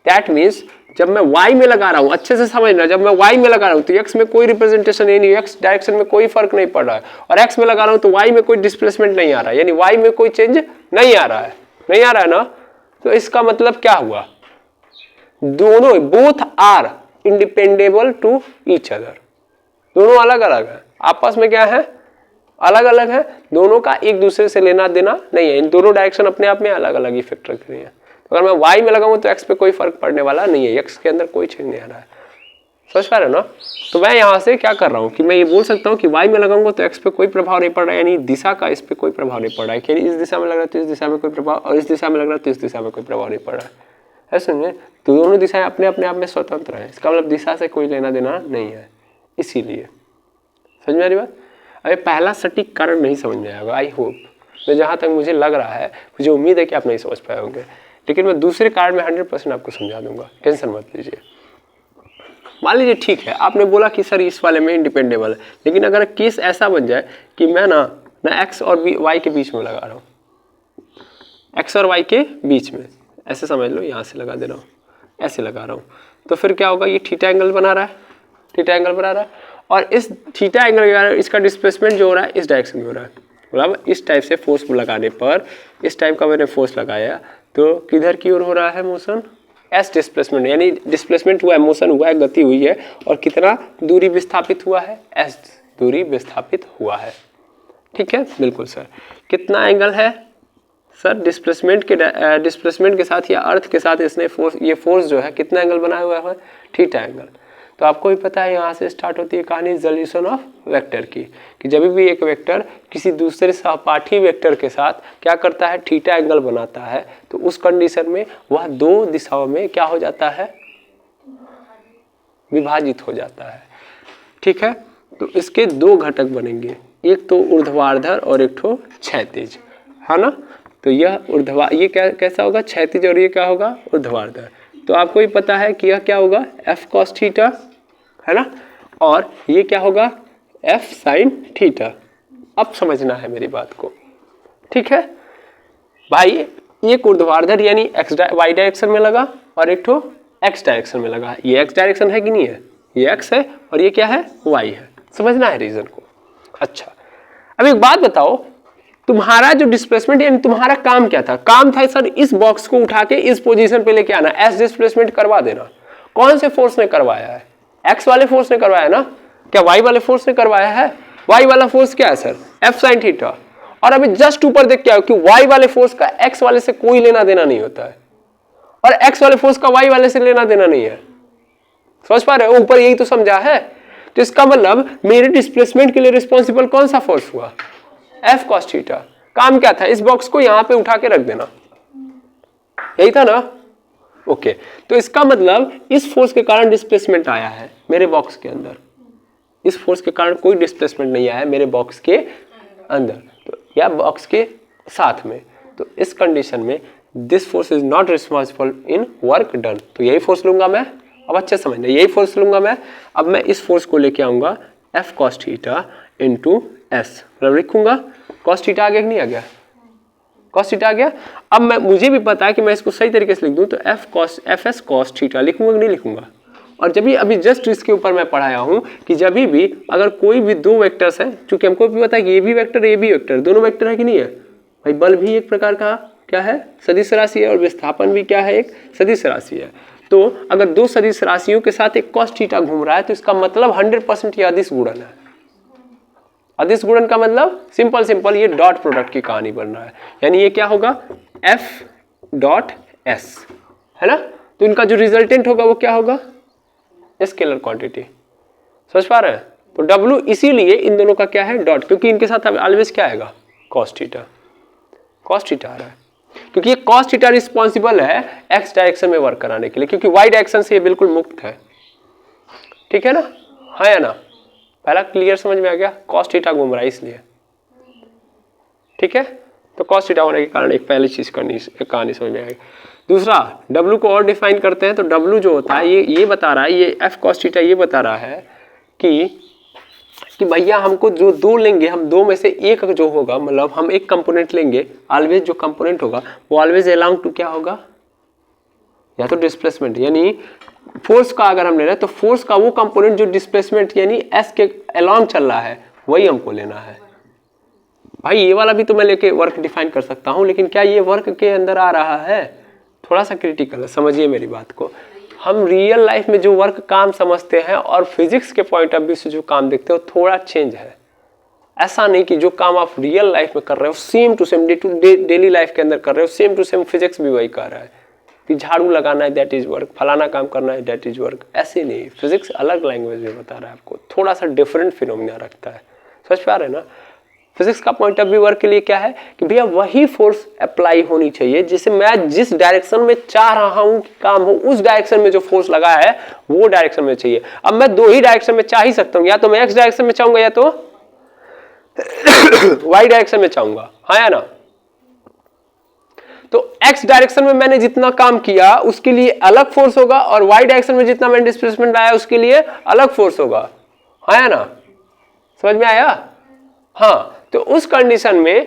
That means जब मैं y में लगा रहा हूँ, अच्छे से समझना, जब मैं y में लगा रहा हूँ तो x में कोई रिप्रेजेंटेशन नहीं, x डायरेक्शन में कोई फर्क नहीं पड़ रहा है, और x में लगा रहा हूँ तो y में कोई डिस्प्लेसमेंट नहीं आ रहा है, यानी y में कोई चेंज नहीं आ रहा है ना। तो इसका मतलब क्या हुआ, दोनों both are independable to each other, दोनों अलग अलग है, आपस में क्या है, अलग अलग है, दोनों का एक दूसरे से लेना देना नहीं है, इन दोनों डायरेक्शन अपने आप में अलग अलग इफेक्ट रख रही है। अगर मैं y में लगाऊं तो x पे कोई फर्क पड़ने वाला नहीं है, x के अंदर कोई चेंज नहीं आ रहा है, समझ पा रहे हो ना? तो मैं यहाँ से क्या कर रहा हूँ कि मैं ये बोल सकता हूँ कि y में लगाऊंगा तो x पे कोई प्रभाव नहीं पड़ रहा है, यानी दिशा का इस पे कोई प्रभाव नहीं पड़ रहा है, यानी इस दिशा में लग रहा है तो इस दिशा में कोई प्रभाव, और इस दिशा में लग रहा है तो इस दिशा में कोई प्रभाव नहीं पड़ रहा है। समझे? तो दोनों दिशाएं अपने अपने आप में स्वतंत्र है, इसका मतलब दिशा से कोई लेना देना नहीं है, इसीलिए। समझ में आ रही बात? अरे पहला सटीक कारण नहीं समझ में आएगा, आई होप, मैं जहाँ तक मुझे लग रहा है, मुझे उम्मीद है कि आप नहीं समझ पाए होंगे, लेकिन मैं दूसरे कारण में 100% आपको समझा दूंगा, टेंशन मत लीजिए। मान लीजिए ठीक है, आपने बोला कि सर इस वाले में इंडिपेंडेबल है, लेकिन अगर केस ऐसा बन जाए कि मैं ना x और y के बीच में लगा रहा हूँ, x और y के बीच में, ऐसे समझ लो, यहाँ से लगा दे रहा हूँ, ऐसे लगा रहा हूँ, तो फिर क्या होगा, ये थीटा एंगल बना रहा है, और इस थीटा एंगल इसका डिस्प्लेसमेंट जो हो रहा है इस डायरेक्शन में हो रहा है, मतलब इस टाइप से फोर्स लगाने पर, इस टाइप का मैंने फोर्स लगाया तो किधर की ओर हो रहा है मोशन, एस डिस्प्लेसमेंट, यानी डिस्प्लेसमेंट हुआ है, मोशन हुआ है, गति हुई है, और कितना दूरी विस्थापित हुआ है, एस दूरी विस्थापित हुआ है। ठीक है, बिल्कुल सर। कितना एंगल है सर, डिस्प्लेसमेंट के साथ या अर्थ के साथ इसने ये फोर्स जो है कितना एंगल बनाया हुआ है, थीटा एंगल। तो आपको भी पता है यहाँ से स्टार्ट होती है कहानी रिजोल्यूशन ऑफ वेक्टर की, कि जब भी एक वेक्टर किसी दूसरे सहपाठी वेक्टर के साथ क्या करता है, थीटा एंगल बनाता है, तो उस कंडीशन में वह दो दिशाओं में क्या हो जाता है, विभाजित हो जाता है। ठीक है, तो इसके दो घटक बनेंगे, एक तो ऊर्ध्वाधर और एक तो क्षैतिज, है ना। तो यह ये कैसा होगा, क्षैतिज, और ये क्या होगा, ऊर्ध्वाधर। तो आपको भी पता है कि यह क्या होगा, एफ कॉस थीटा, है ना, और ये क्या होगा, एफ साइन थीटा। अब समझना है मेरी बात को, ठीक है भाई। एक ऊर्ध्वाधर यानी वाई डायरेक्शन में लगा और एक तो एक्स डायरेक्शन में लगा। ये एक्स डायरेक्शन है कि नहीं है, ये एक्स है और ये क्या है, वाई है। समझना है रीजन को। अच्छा, अब एक बात बताओ, तुम्हारा जो डिस्प्लेसमेंट यानी तुम्हारा काम क्या था, काम था सर इस बॉक्स को उठा के इस पोजीशन पे लेके आना, एस डिस्प्लेसमेंट करवा देना। कौन से फोर्स ने करवाया है, एक्स वाले फोर्स ने करवाया ना, क्या वाई वाले फोर्स ने करवाया है। वाई वाला फोर्स क्या है सर, एफ साइन थीटा। और अभी जस्ट ऊपर देख के आओ कि वाई वाले फोर्स का एक्स वाले से कोई लेना देना नहीं होता है, और एक्स वाले फोर्स का वाई वाले से लेना देना नहीं है। समझ पा रहे हो, ऊपर यही तो समझा है। तो इसका मतलब मेरे डिस्प्लेसमेंट के लिए रिस्पॉन्सिबल कौन सा फोर्स हुआ, एफ कॉस थीटा। काम क्या था, इस बॉक्स को यहां पे उठा के रख देना, यही था ना। ओके, तो इसका मतलब इस फोर्स के कारण डिस्प्लेसमेंट आया है मेरे बॉक्स के अंदर, इस फोर्स के कारण कोई डिस्प्लेसमेंट नहीं आया है मेरे बॉक्स के अंदर, तो या बॉक्स के साथ में। तो इस कंडीशन में this force is not responsible in work done, तो यही फोर्स लूंगा मैं। अब अच्छे समझना, यही फोर्स लूंगा मैं। अब मैं इस फोर्स को लेके आऊंगा F cos theta into S, मतलब लिखूंगा कॉस थीटा आ गया कि नहीं आ गया, कॉस थीटा आ गया। अब मैं, मुझे भी पता है कि मैं इसको सही तरीके से लिख दूं, तो एफ एस कॉस थीटा लिखूंगा कि नहीं लिखूंगा। और जब भी अभी जस्ट इसके ऊपर मैं पढ़ाया हूं कि जब भी अगर कोई भी दो वेक्टर्स हैं, क्योंकि हमको भी पता है कि ये भी वेक्टर ये भी वेक्टर, दोनों वेक्टर है कि नहीं है भाई। बल भी एक प्रकार का क्या है, सदिश राशि है, और विस्थापन भी क्या है, एक सदिश राशि है। तो अगर दो सदिश राशियों के साथ एक कॉस थीटा घूम रहा है, तो इसका मतलब 100% ये अदिश गुणन है। अदिश गुणन का मतलब सिंपल ये डॉट प्रोडक्ट की कहानी बन रहा है, यानी ये क्या होगा, एफ डॉट एस, है ना। तो इनका जो रिजल्टेंट होगा वो क्या होगा, स्केलर क्वांटिटी। समझ पा रहे हैं। तो W इसीलिए इन दोनों का क्या है, डॉट, क्योंकि इनके साथ ऑलवेज क्या आएगा, कॉस थीटा। कॉस थीटा आ रहा है क्योंकि ये कॉस थीटा रिस्पॉन्सिबल है एक्स डायरेक्शन में वर्क कराने के लिए, क्योंकि वाई डायरेक्शन से ये बिल्कुल मुक्त है, ठीक है ना, हाँ या ना। पहला क्लियर समझ में आ गया, कॉस थीटा घूम रहा है इसलिए, ठीक है। तो कॉस थीटा होने के कारण एक पहली चीज कहानी समझ में आएगी। दूसरा, W को और डिफाइन करते हैं, तो W जो होता है ये बता रहा है, ये एफ कॉस थीटा ये बता रहा है कि भैया हमको जो दो लेंगे, हम दो में से एक जो होगा, मतलब हम एक कंपोनेंट लेंगे, ऑलवेज जो कंपोनेंट होगा वो ऑलवेज अलोंग टू क्या होगा, या तो डिस्प्लेसमेंट, यानी फोर्स का अगर हम ले रहे हैं तो फोर्स का वो कंपोनेंट जो डिस्प्लेसमेंट यानी एस के अलोंग चल रहा है वही हमको लेना है। भाई ये वाला भी तो मैं लेके वर्क डिफाइन कर सकता हूं, लेकिन क्या ये वर्क के अंदर आ रहा है, थोड़ा सा क्रिटिकल है, समझिए मेरी बात को। हम रियल लाइफ में जो वर्क काम समझते हैं और फिजिक्स के पॉइंट ऑफ व्यू से जो काम देखते हो थोड़ा चेंज है। ऐसा नहीं कि जो काम आप रियल लाइफ में कर रहे हो same to same daily life के अंदर कर रहे हो, सेम टू सेम फिजिक्स भी वही कर रहा है कि झाड़ू लगाना है दैट इज वर्क, फलाना काम करना है दैट इज वर्क, ऐसे नहीं। फिजिक्स अलग लैंग्वेज में बता रहा है आपको, थोड़ा सा डिफरेंट फिनोमिना रखता है, समझ पा रहे हैं ना। फिजिक्स का पॉइंट ऑफ व्यू वर्क के लिए क्या है कि भैया वही फोर्स अप्लाई होनी चाहिए जिसे मैं जिस डायरेक्शन में चाह रहा हूं कि काम हो, उस डायरेक्शन में जो फोर्स लगा है वो डायरेक्शन में चाहिए। अब मैं दो ही डायरेक्शन में चाह ही सकता हूं, या तो मैं एक्स डायरेक्शन में चाहूंगा या तो वाई डायरेक्शन में चाहूंगा, हाँ या ना। तो एक्स डायरेक्शन में मैंने जितना काम किया उसके लिए अलग फोर्स होगा, और वाई डायरेक्शन में जितना मैंने डिस्प्लेसमेंट लाया उसके लिए अलग फोर्स होगा, हाँ या ना। समझ में आया, हाँ। तो उस कंडीशन में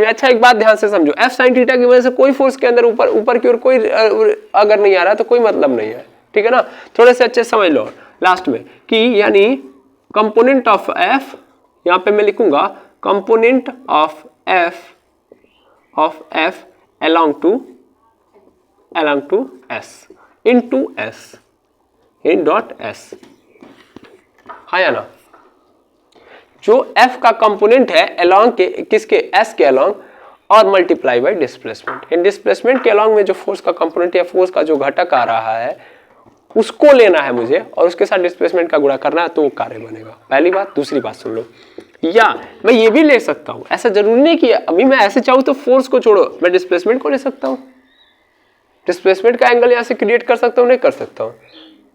अच्छा एक बात ध्यान से समझो, एफ साइन थीटा की वजह से कोई फोर्स के अंदर ऊपर की ओर कोई अगर नहीं आ रहा तो कोई मतलब नहीं है, ठीक है ना। थोड़े से अच्छे समझ लो लास्ट में कि यानी कंपोनेंट ऑफ एफ, यहां पे मैं लिखूंगा component of F along to s into s in dot s, हाँ या ना। जो f का कंपोनेंट है along के किसके, s के along, और multiply by displacement. In displacement के along में जो फोर्स का कंपोनेंट या फोर्स का जो घटक आ रहा है उसको लेना है मुझे, और उसके साथ डिस्प्लेसमेंट का गुणा करना है, तो वो कार्य बनेगा। पहली बात। दूसरी बात सुन लो, या मैं ये भी ले सकता हूं, ऐसा जरूरी नहीं कि अभी मैं ऐसे चाहूं तो फोर्स को छोड़ो मैं डिस्प्लेसमेंट को ले सकता हूं, डिस्प्लेसमेंट का एंगल यहां से क्रिएट कर सकता हूं, नहीं कर सकता हूं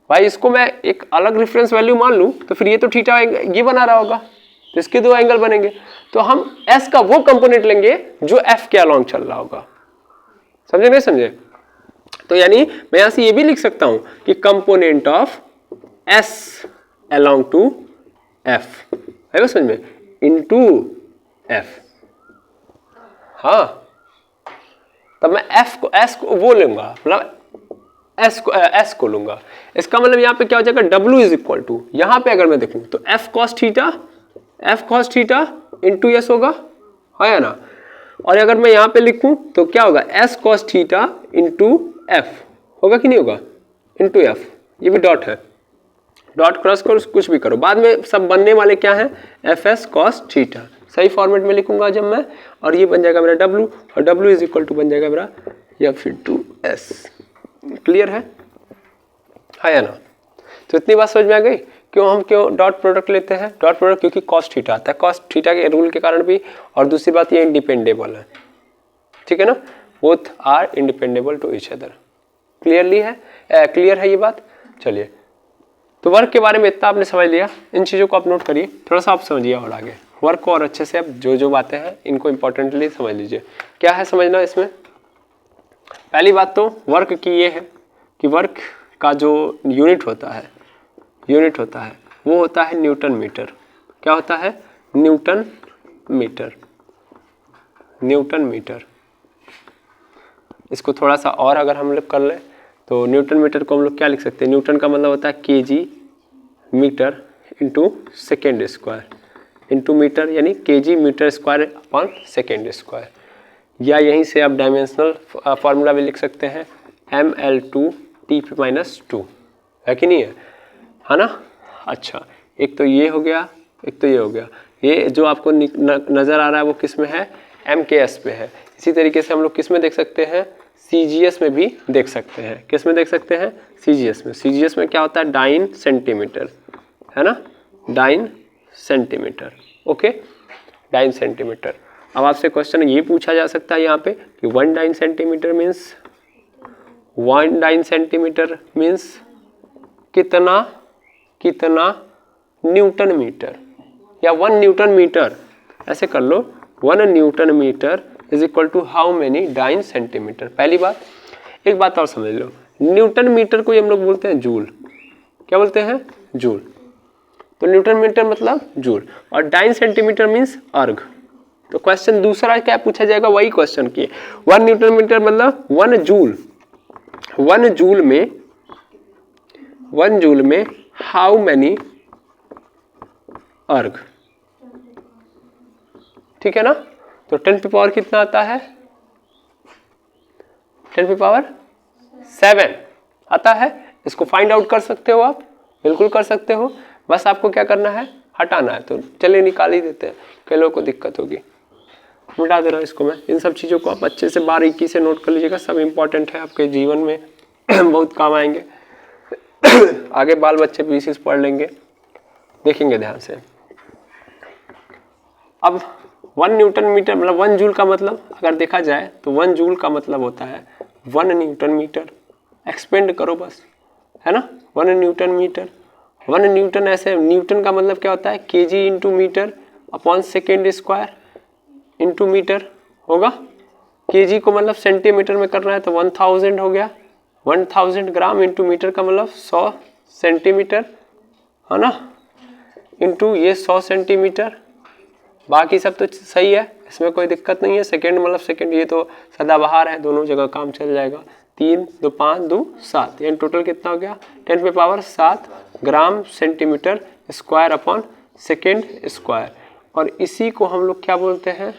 भाई। इसको मैं एक अलग रेफरेंस वैल्यू मान लूं तो फिर ये तो थीटा ये बना रहा होगा, तो इसके दो एंगल बनेंगे। तो हम एस का वो कंपोनेंट लेंगे जो एफ के अलोंग चल रहा होगा, समझे नहीं समझे। तो यानी मैं यहां से ये भी लिख सकता हूं कि component of S along to F, है वो समझ में, इनटू एफ, हाँ। तब मैं एस को वो लूंगा, मतलब एस को लूंगा। इसका मतलब यहां पे क्या हो जाएगा, W इज इक्वल टू, यहां पे अगर मैं देखूं तो F cos theta into S होगा, है या ना। और अगर मैं यहां पे लिखूं तो क्या होगा, S cos theta into F होगा कि नहीं होगा, इंटू एफ, ये भी डॉट है, डॉट क्रॉस करो कुछ भी करो, बाद में सब बनने वाले क्या है, एफ एस कॉस थीटा, सही फॉर्मेट में लिखूंगा जब मैं, और ये बन जाएगा मेरा W, और W इज इक्वल टू बन जाएगा मेरा या फिर टू एस। क्लियर है, हाँ या ना। तो इतनी बात समझ में आ गई क्यों डॉट प्रोडक्ट लेते हैं। डॉट प्रोडक्ट क्योंकि कॉस थीटा आता है, कॉस थीटा के रूल के कारण भी, और दूसरी बात ये इंडिपेंडेबल है, ठीक है ना, both are independable to each other. Clear है ये बात। चलिए, तो वर्क के बारे में इतना आपने समझ लिया, इन चीज़ों को आप नोट करिए, थोड़ा सा आप समझिए और आगे वर्क को और अच्छे से। अब जो बातें हैं इनको इंपॉर्टेंटली समझ लीजिए। क्या है समझना इसमें? पहली बात तो वर्क की ये है कि वर्क का जो यूनिट होता है वो होता है न्यूटन मीटर। क्या होता है? Newton metre. इसको थोड़ा सा और अगर हम लोग कर लें तो न्यूटन मीटर को हम लोग क्या लिख सकते हैं? न्यूटन का मतलब होता है kg metre into second square, into metre यानी kg metre square upon second square. या यहीं से आप डायमेंशनल फार्मूला भी लिख सकते हैं, ml2T−2, है कि नहीं है ना? अच्छा, एक तो ये हो गया, एक तो ये हो गया। ये जो आपको नज़र आ रहा है वो किस में है? MKS पे है। इसी तरीके से हम लोग किस में देख सकते हैं? CGS में भी देख सकते हैं। किस में देख सकते हैं? CGS में। CGS में क्या होता है? डाइन सेंटीमीटर, है ना, dyne centimetre. Okay, dyne centimetre. अब आपसे क्वेश्चन ये पूछा जा सकता है यहाँ पे कि 1 डाइन सेंटीमीटर मीन्स कितना न्यूटन मीटर, या 1 न्यूटन मीटर, ऐसे कर लो, 1 newton metre is equal to how many dyne centimetre. पहली बात, एक बात और समझ लो, न्यूटन मीटर को हम लोग बोलते हैं जूल। क्या बोलते हैं? जूल। तो न्यूटन मीटर मतलब जूल, और डाइन सेंटीमीटर मीन्स अर्ग। तो क्वेश्चन दूसरा क्या पूछा जाएगा? वही क्वेश्चन की 1 न्यूटन मीटर मतलब 1 जूल में हाउ मेनी अर्ग, ठीक है ना? तो 10 की पावर कितना आता है? 10 की पावर 7 आता है। इसको फाइंड आउट कर सकते हो आप, बिल्कुल कर सकते हो। बस आपको क्या करना है? हटाना है। तो चलिए निकाल ही देते हैं, कई लोगों को दिक्कत होगी। मिटा दे रहा हूँ इसको मैं। इन सब चीज़ों को आप अच्छे से बारीकी से नोट कर लीजिएगा, सब इम्पॉर्टेंट है आपके जीवन में बहुत काम आएंगे। आगे बाल बच्चे भी इसी से पढ़ लेंगे, देखेंगे ध्यान से। अब 1 न्यूटन मीटर मतलब 1 जूल का मतलब अगर देखा जाए तो 1 जूल का मतलब होता है 1 न्यूटन मीटर। एक्सपेंड करो बस, है ना, 1 न्यूटन मीटर। 1 न्यूटन, ऐसे न्यूटन का मतलब क्या होता है? KG into metre upon second square into metre होगा। केजी को मतलब सेंटीमीटर में करना है तो 1000 हो गया, 1000 ग्राम इंटू मीटर का मतलब 100 सेंटीमीटर, है ना, इंटू ये 100 सेंटीमीटर। बाकी सब तो सही है, इसमें कोई दिक्कत नहीं है। सेकेंड मतलब सेकेंड, ये तो सदाबहार है, दोनों जगह काम चल जाएगा। 3 2 5 2 7, यानी टोटल कितना हो गया? 10 की power 7 gram centimetre square upon second square. और इसी को हम लोग क्या बोलते हैं?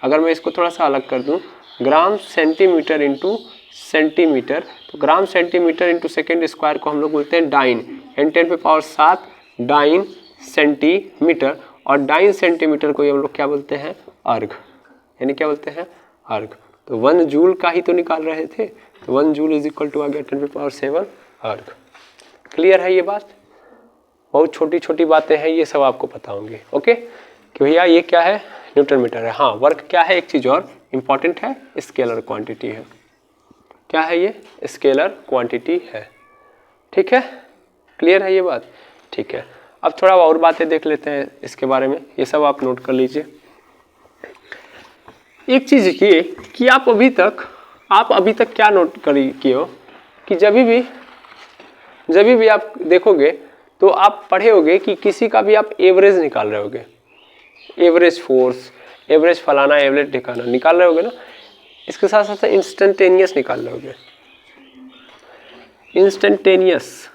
अगर मैं इसको थोड़ा सा अलग कर दूं, ग्राम सेंटीमीटर इंटू सेंटीमीटर, तो gram centimetre into second square को हम लोग बोलते हैं डाइन, यानी 10 की पावर 7 डाइन सेंटीमीटर। और डाइन सेंटीमीटर को हम लोग क्या बोलते हैं? अर्ग, यानी क्या बोलते हैं? अर्ग। तो 1 जूल का ही तो निकाल रहे थे, तो 1 जूल इज इक्वल टू आ गया 10 की पावर 7 अर्ग। क्लियर है ये बात? बहुत छोटी छोटी बातें हैं, ये सब आपको पता होंगी। ओके, कि भैया ये क्या है? न्यूटन मीटर है। हाँ, वर्क क्या है? एक चीज़ और इम्पॉर्टेंट है, स्केलर क्वांटिटी है। क्या है ये? स्केलर क्वांटिटी है। ठीक है, क्लियर है ये बात? ठीक है, अब थोड़ा और बातें देख लेते हैं इसके बारे में, ये सब आप नोट कर लीजिए। एक चीज़ ये कि आप अभी तक क्या नोट किए हो कि जब भी आप देखोगे तो आप पढ़े होगे कि किसी का भी आप एवरेज निकाल रहे होगे, एवरेज फोर्स, एवरेज फलाना, एवरेज ठिकाना निकाल रहे होगे ना। इसके साथ साथ इंस्टेंटेनियस निकाल रहे होगे, instantaneous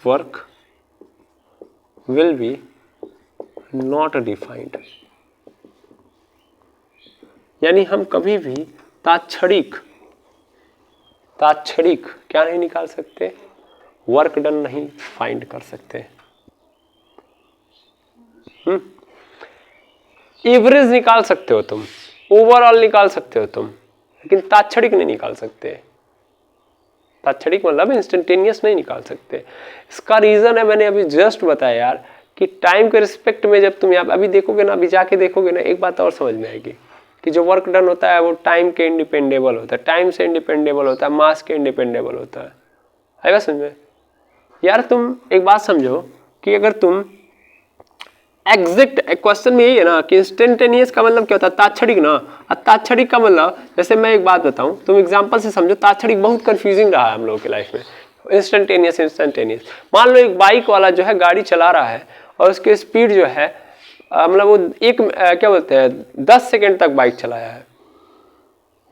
work will be not defined, यानी हम कभी भी तात्क्षणिक क्या नहीं निकाल सकते? वर्क डन नहीं फाइंड कर सकते। एवरेज निकाल सकते हो तुम, ओवरऑल निकाल सकते हो तुम, लेकिन तात्क्षणिक नहीं निकाल सकते। तात्क्षणिक मतलब इंस्टेंटेनियस नहीं निकाल सकते। इसका रीजन है मैंने अभी जस्ट बताया यार, कि टाइम के रिस्पेक्ट में जब तुम यहाँ अभी देखोगे ना, अभी जाके देखोगे ना, एक बात और समझ में आएगी कि जो वर्क डन होता है वो टाइम के इंडिपेंडेबल होता है, टाइम से इंडिपेंडेबल होता है, मास के इंडिपेंडेबल होता है। आएगा समझ में यार? तुम एक बात समझो कि अगर तुम एग्जैक्ट, क्वेश्चन में यही है ना कि इंस्टेंटेनियस का मतलब क्या होता है? तात्क्षणिक ना। तात्क्षणिक का मतलब, जैसे मैं एक बात बताऊं, तुम एग्जांपल से समझो। तात्क्षणिक बहुत कंफ्यूजिंग रहा है हम लोगों की लाइफ में। इंस्टेंटेनियस मान लो एक बाइक वाला जो है गाड़ी चला रहा है और उसकी स्पीड जो है मतलब वो क्या बोलते हैं 10 सेकेंड तक बाइक चलाया है।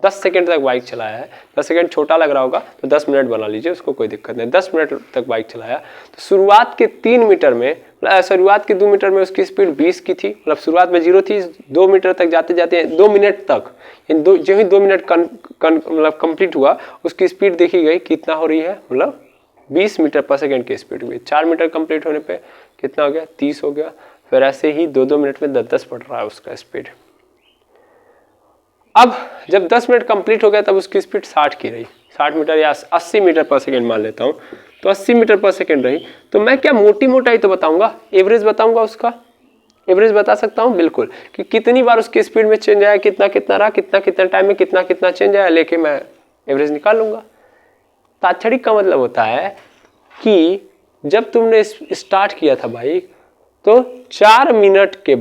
10 सेकेंड तक बाइक चलाया है। 10 सेकेंड छोटा लग रहा होगा तो 10 मिनट बना लीजिए, उसको कोई दिक्कत नहीं। 10 मिनट तक बाइक चलाया तो शुरुआत के 3 मीटर में, शुरुआत के 2 मीटर में उसकी स्पीड 20 की थी, मतलब शुरुआत में 0 थी, 2 मीटर तक जाते जाते 2 मिनट तक, जो ही 2 मिनट मतलब कंप्लीट हुआ उसकी स्पीड देखी गई कितना हो रही है, मतलब 20 मीटर पर सेकेंड की स्पीड हुई। 4 मीटर कंप्लीट होने पे कितना हो गया? 30 हो गया। फिर ऐसे ही 2-2 मिनट में 10-10 बढ़ रहा है उसका स्पीड। अब जब 10 मिनट कंप्लीट हो गया तब उसकी स्पीड 60 की रही, 60 मीटर या 80 मीटर पर सेकेंड मान लेता हूँ, तो 80 मीटर पर सेकेंड रही। तो मैं क्या मोटी मोटाई तो बताऊंगा, एवरेज बताऊंगा, उसका एवरेज बता सकता हूँ बिल्कुल, कि कितनी बार उसकी स्पीड में चेंज आया, कितना कितना रहा, कितना कितना टाइम में कितना कितना चेंज आया, लेके मैं एवरेज निकाल लूंगा। तात्क्षणिक का मतलब होता है कि जब तुमने स्टार्ट किया था बाइक, तो 4 मिनट के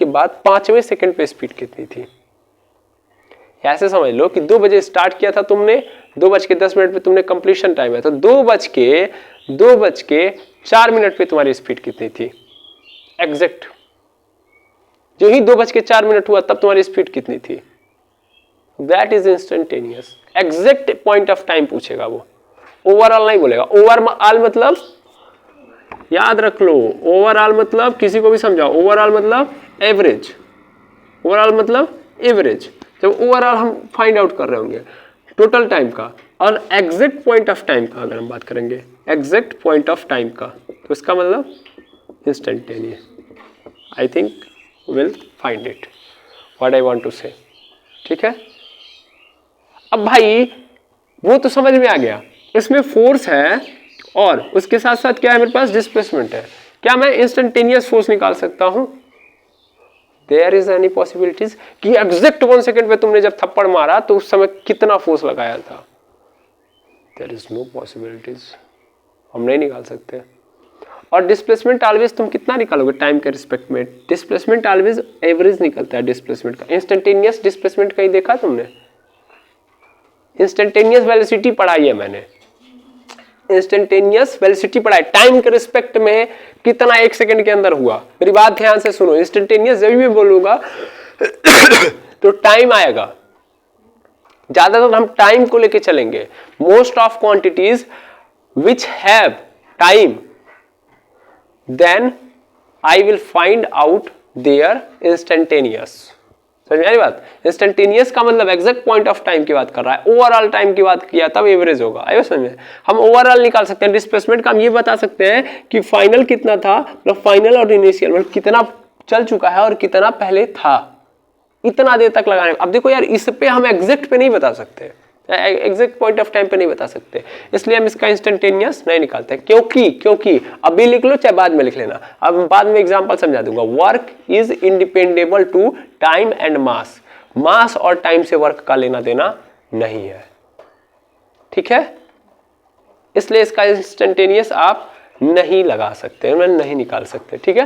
बाद 5वें सेकंड पे स्पीड कितनी थी। ऐसे समझ लो कि 2 बजे स्टार्ट किया था तुमने, 2:10 पे तुमने कंप्लीशन टाइम है, तो 2:04 पे तुम्हारी स्पीड कितनी थी एग्जैक्ट। जो ही 2:04 हुआ तब तुम्हारी स्पीड कितनी थी। That is instantaneous. Exact point of time पूछेगा वो, ओवरऑल नहीं बोलेगा। ओवरऑल मतलब याद रख लो, ओवरऑल मतलब किसी को भी समझाओ, ओवरऑल मतलब एवरेज, ओवरऑल मतलब एवरेज। जब ओवरऑल हम फाइंड आउट कर रहे होंगे टोटल टाइम का, और एग्जैक्ट पॉइंट ऑफ टाइम का अगर हम बात करेंगे, एग्जैक्ट पॉइंट ऑफ टाइम का, तो इसका मतलब instantaneous. I think will find it what I want to say. ठीक है, अब भाई वो तो समझ में आ गया, इसमें फोर्स है और उसके साथ साथ क्या है मेरे पास, डिस्प्लेसमेंट है। क्या मैं इंस्टेंटेनियस फोर्स निकाल सकता हूं? देयर इज एनी पॉसिबिलिटीज कि एग्जैक्ट 1 सेकेंड पे तुमने जब थप्पड़ मारा तो उस समय कितना फोर्स लगाया था? देयर इज नो पॉसिबिलिटीज, हम नहीं निकाल सकते। और डिस्प्लेसमेंट ऑलवेज तुम कितना निकालोगे टाइम के रिस्पेक्ट में? डिस्प्लेसमेंट ऑलवेज एवरेज निकलता है डिस्प्लेसमेंट का। इंस्टेंटेनियस डिस्प्लेसमेंट कहीं देखा तुमने? इंस्टेंटेनियस वेलोसिटी पढ़ाई है मैंने, इंस्टेंटेनियस वेलोसिटी पढ़ाई, टाइम के रिस्पेक्ट में कितना 1 सेकंड के अंदर हुआ। मेरी बात ध्यान से सुनो, इंस्टेंटेनियस जब भी बोलूंगा तो टाइम आएगा, ज्यादातर हम टाइम को लेके चलेंगे। Most of quantities which have time, then I will find out their instantaneous. समझ में आई बात? इंस्टेंटेनियस का मतलब एग्जैक्ट पॉइंट ऑफ टाइम की बात कर रहा है, ओवरऑल टाइम की बात किया तब एवरेज होगा। आइए समझ में, हम ओवरऑल निकाल सकते हैं। डिस्प्लेसमेंट का हम ये बता सकते हैं कि फाइनल कितना था, मतलब फाइनल और इनिशियल, मतलब कितना चल चुका है और कितना पहले था, इतना देर तक लगाने। अब देखो यार, इस पे हम एग्जैक्ट पे नहीं बता सकते, एग्जैक्ट पॉइंट ऑफ टाइम पे नहीं बता सकते, इसलिए हम इसका इंस्टेंटेनियस नहीं निकालते। क्योंकि अभी लिख लो चाहे बाद में लिख लेना, अब बाद में एग्जांपल समझा दूंगा। Work is independable to time and mass, mass और टाइम से वर्क का लेना देना नहीं है। ठीक है, इसलिए इसका इंस्टेंटेनियस आप नहीं लगा सकते, नहीं निकाल सकते। ठीक है,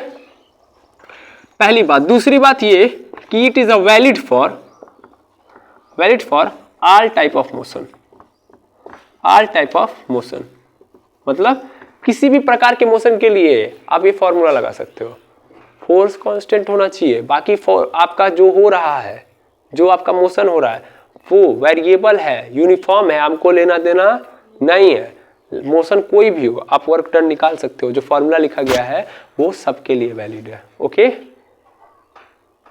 पहली बात। दूसरी बात ये कि it is a valid for all type of motion, all type of motion मतलब किसी भी प्रकार के मोशन के लिए आप ये फॉर्मूला लगा सकते हो। फोर्स कांस्टेंट होना चाहिए, बाकी आपका जो हो रहा है, जो आपका मोशन हो रहा है वो वेरिएबल है, यूनिफॉर्म है, हमको लेना देना नहीं है। मोशन कोई भी हो, आप वर्क डन निकाल सकते हो। जो फॉर्मूला लिखा गया है वो सबके लिए वैलिड है। ओके,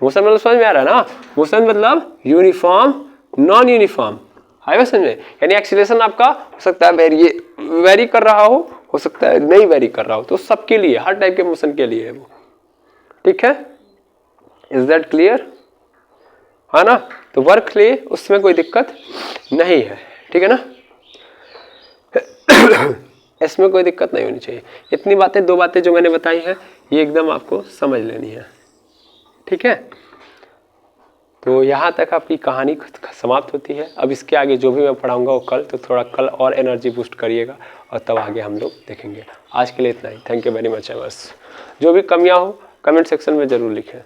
मोशन मतलब समझ में आ रहा है ना? मोशन मतलब यूनिफॉर्म, नॉन यूनिफॉर्म, है समझ में? यानी एक्सीलरेशन आपका हो सकता है वेरी कर रहा हो सकता है नहीं वेरी कर रहा हो, तो सबके लिए, हर टाइप के मोशन के लिए है वो। ठीक है, इज दैट क्लियर? है ना। तो वर्क ले, उसमें कोई दिक्कत नहीं है, ठीक है ना। इसमें कोई दिक्कत नहीं होनी चाहिए। इतनी बातें, 2 बातें जो मैंने बताई है ये एकदम आपको समझ लेनी है, ठीक है। तो यहाँ तक आपकी कहानी समाप्त होती है। अब इसके आगे जो भी मैं पढ़ाऊँगा वो कल, तो थोड़ा कल और एनर्जी बूस्ट करिएगा और तब आगे हम लोग देखेंगे। आज के लिए इतना ही। Thank you very much. बस जो भी कमियाँ हो कमेंट सेक्शन में ज़रूर लिखें।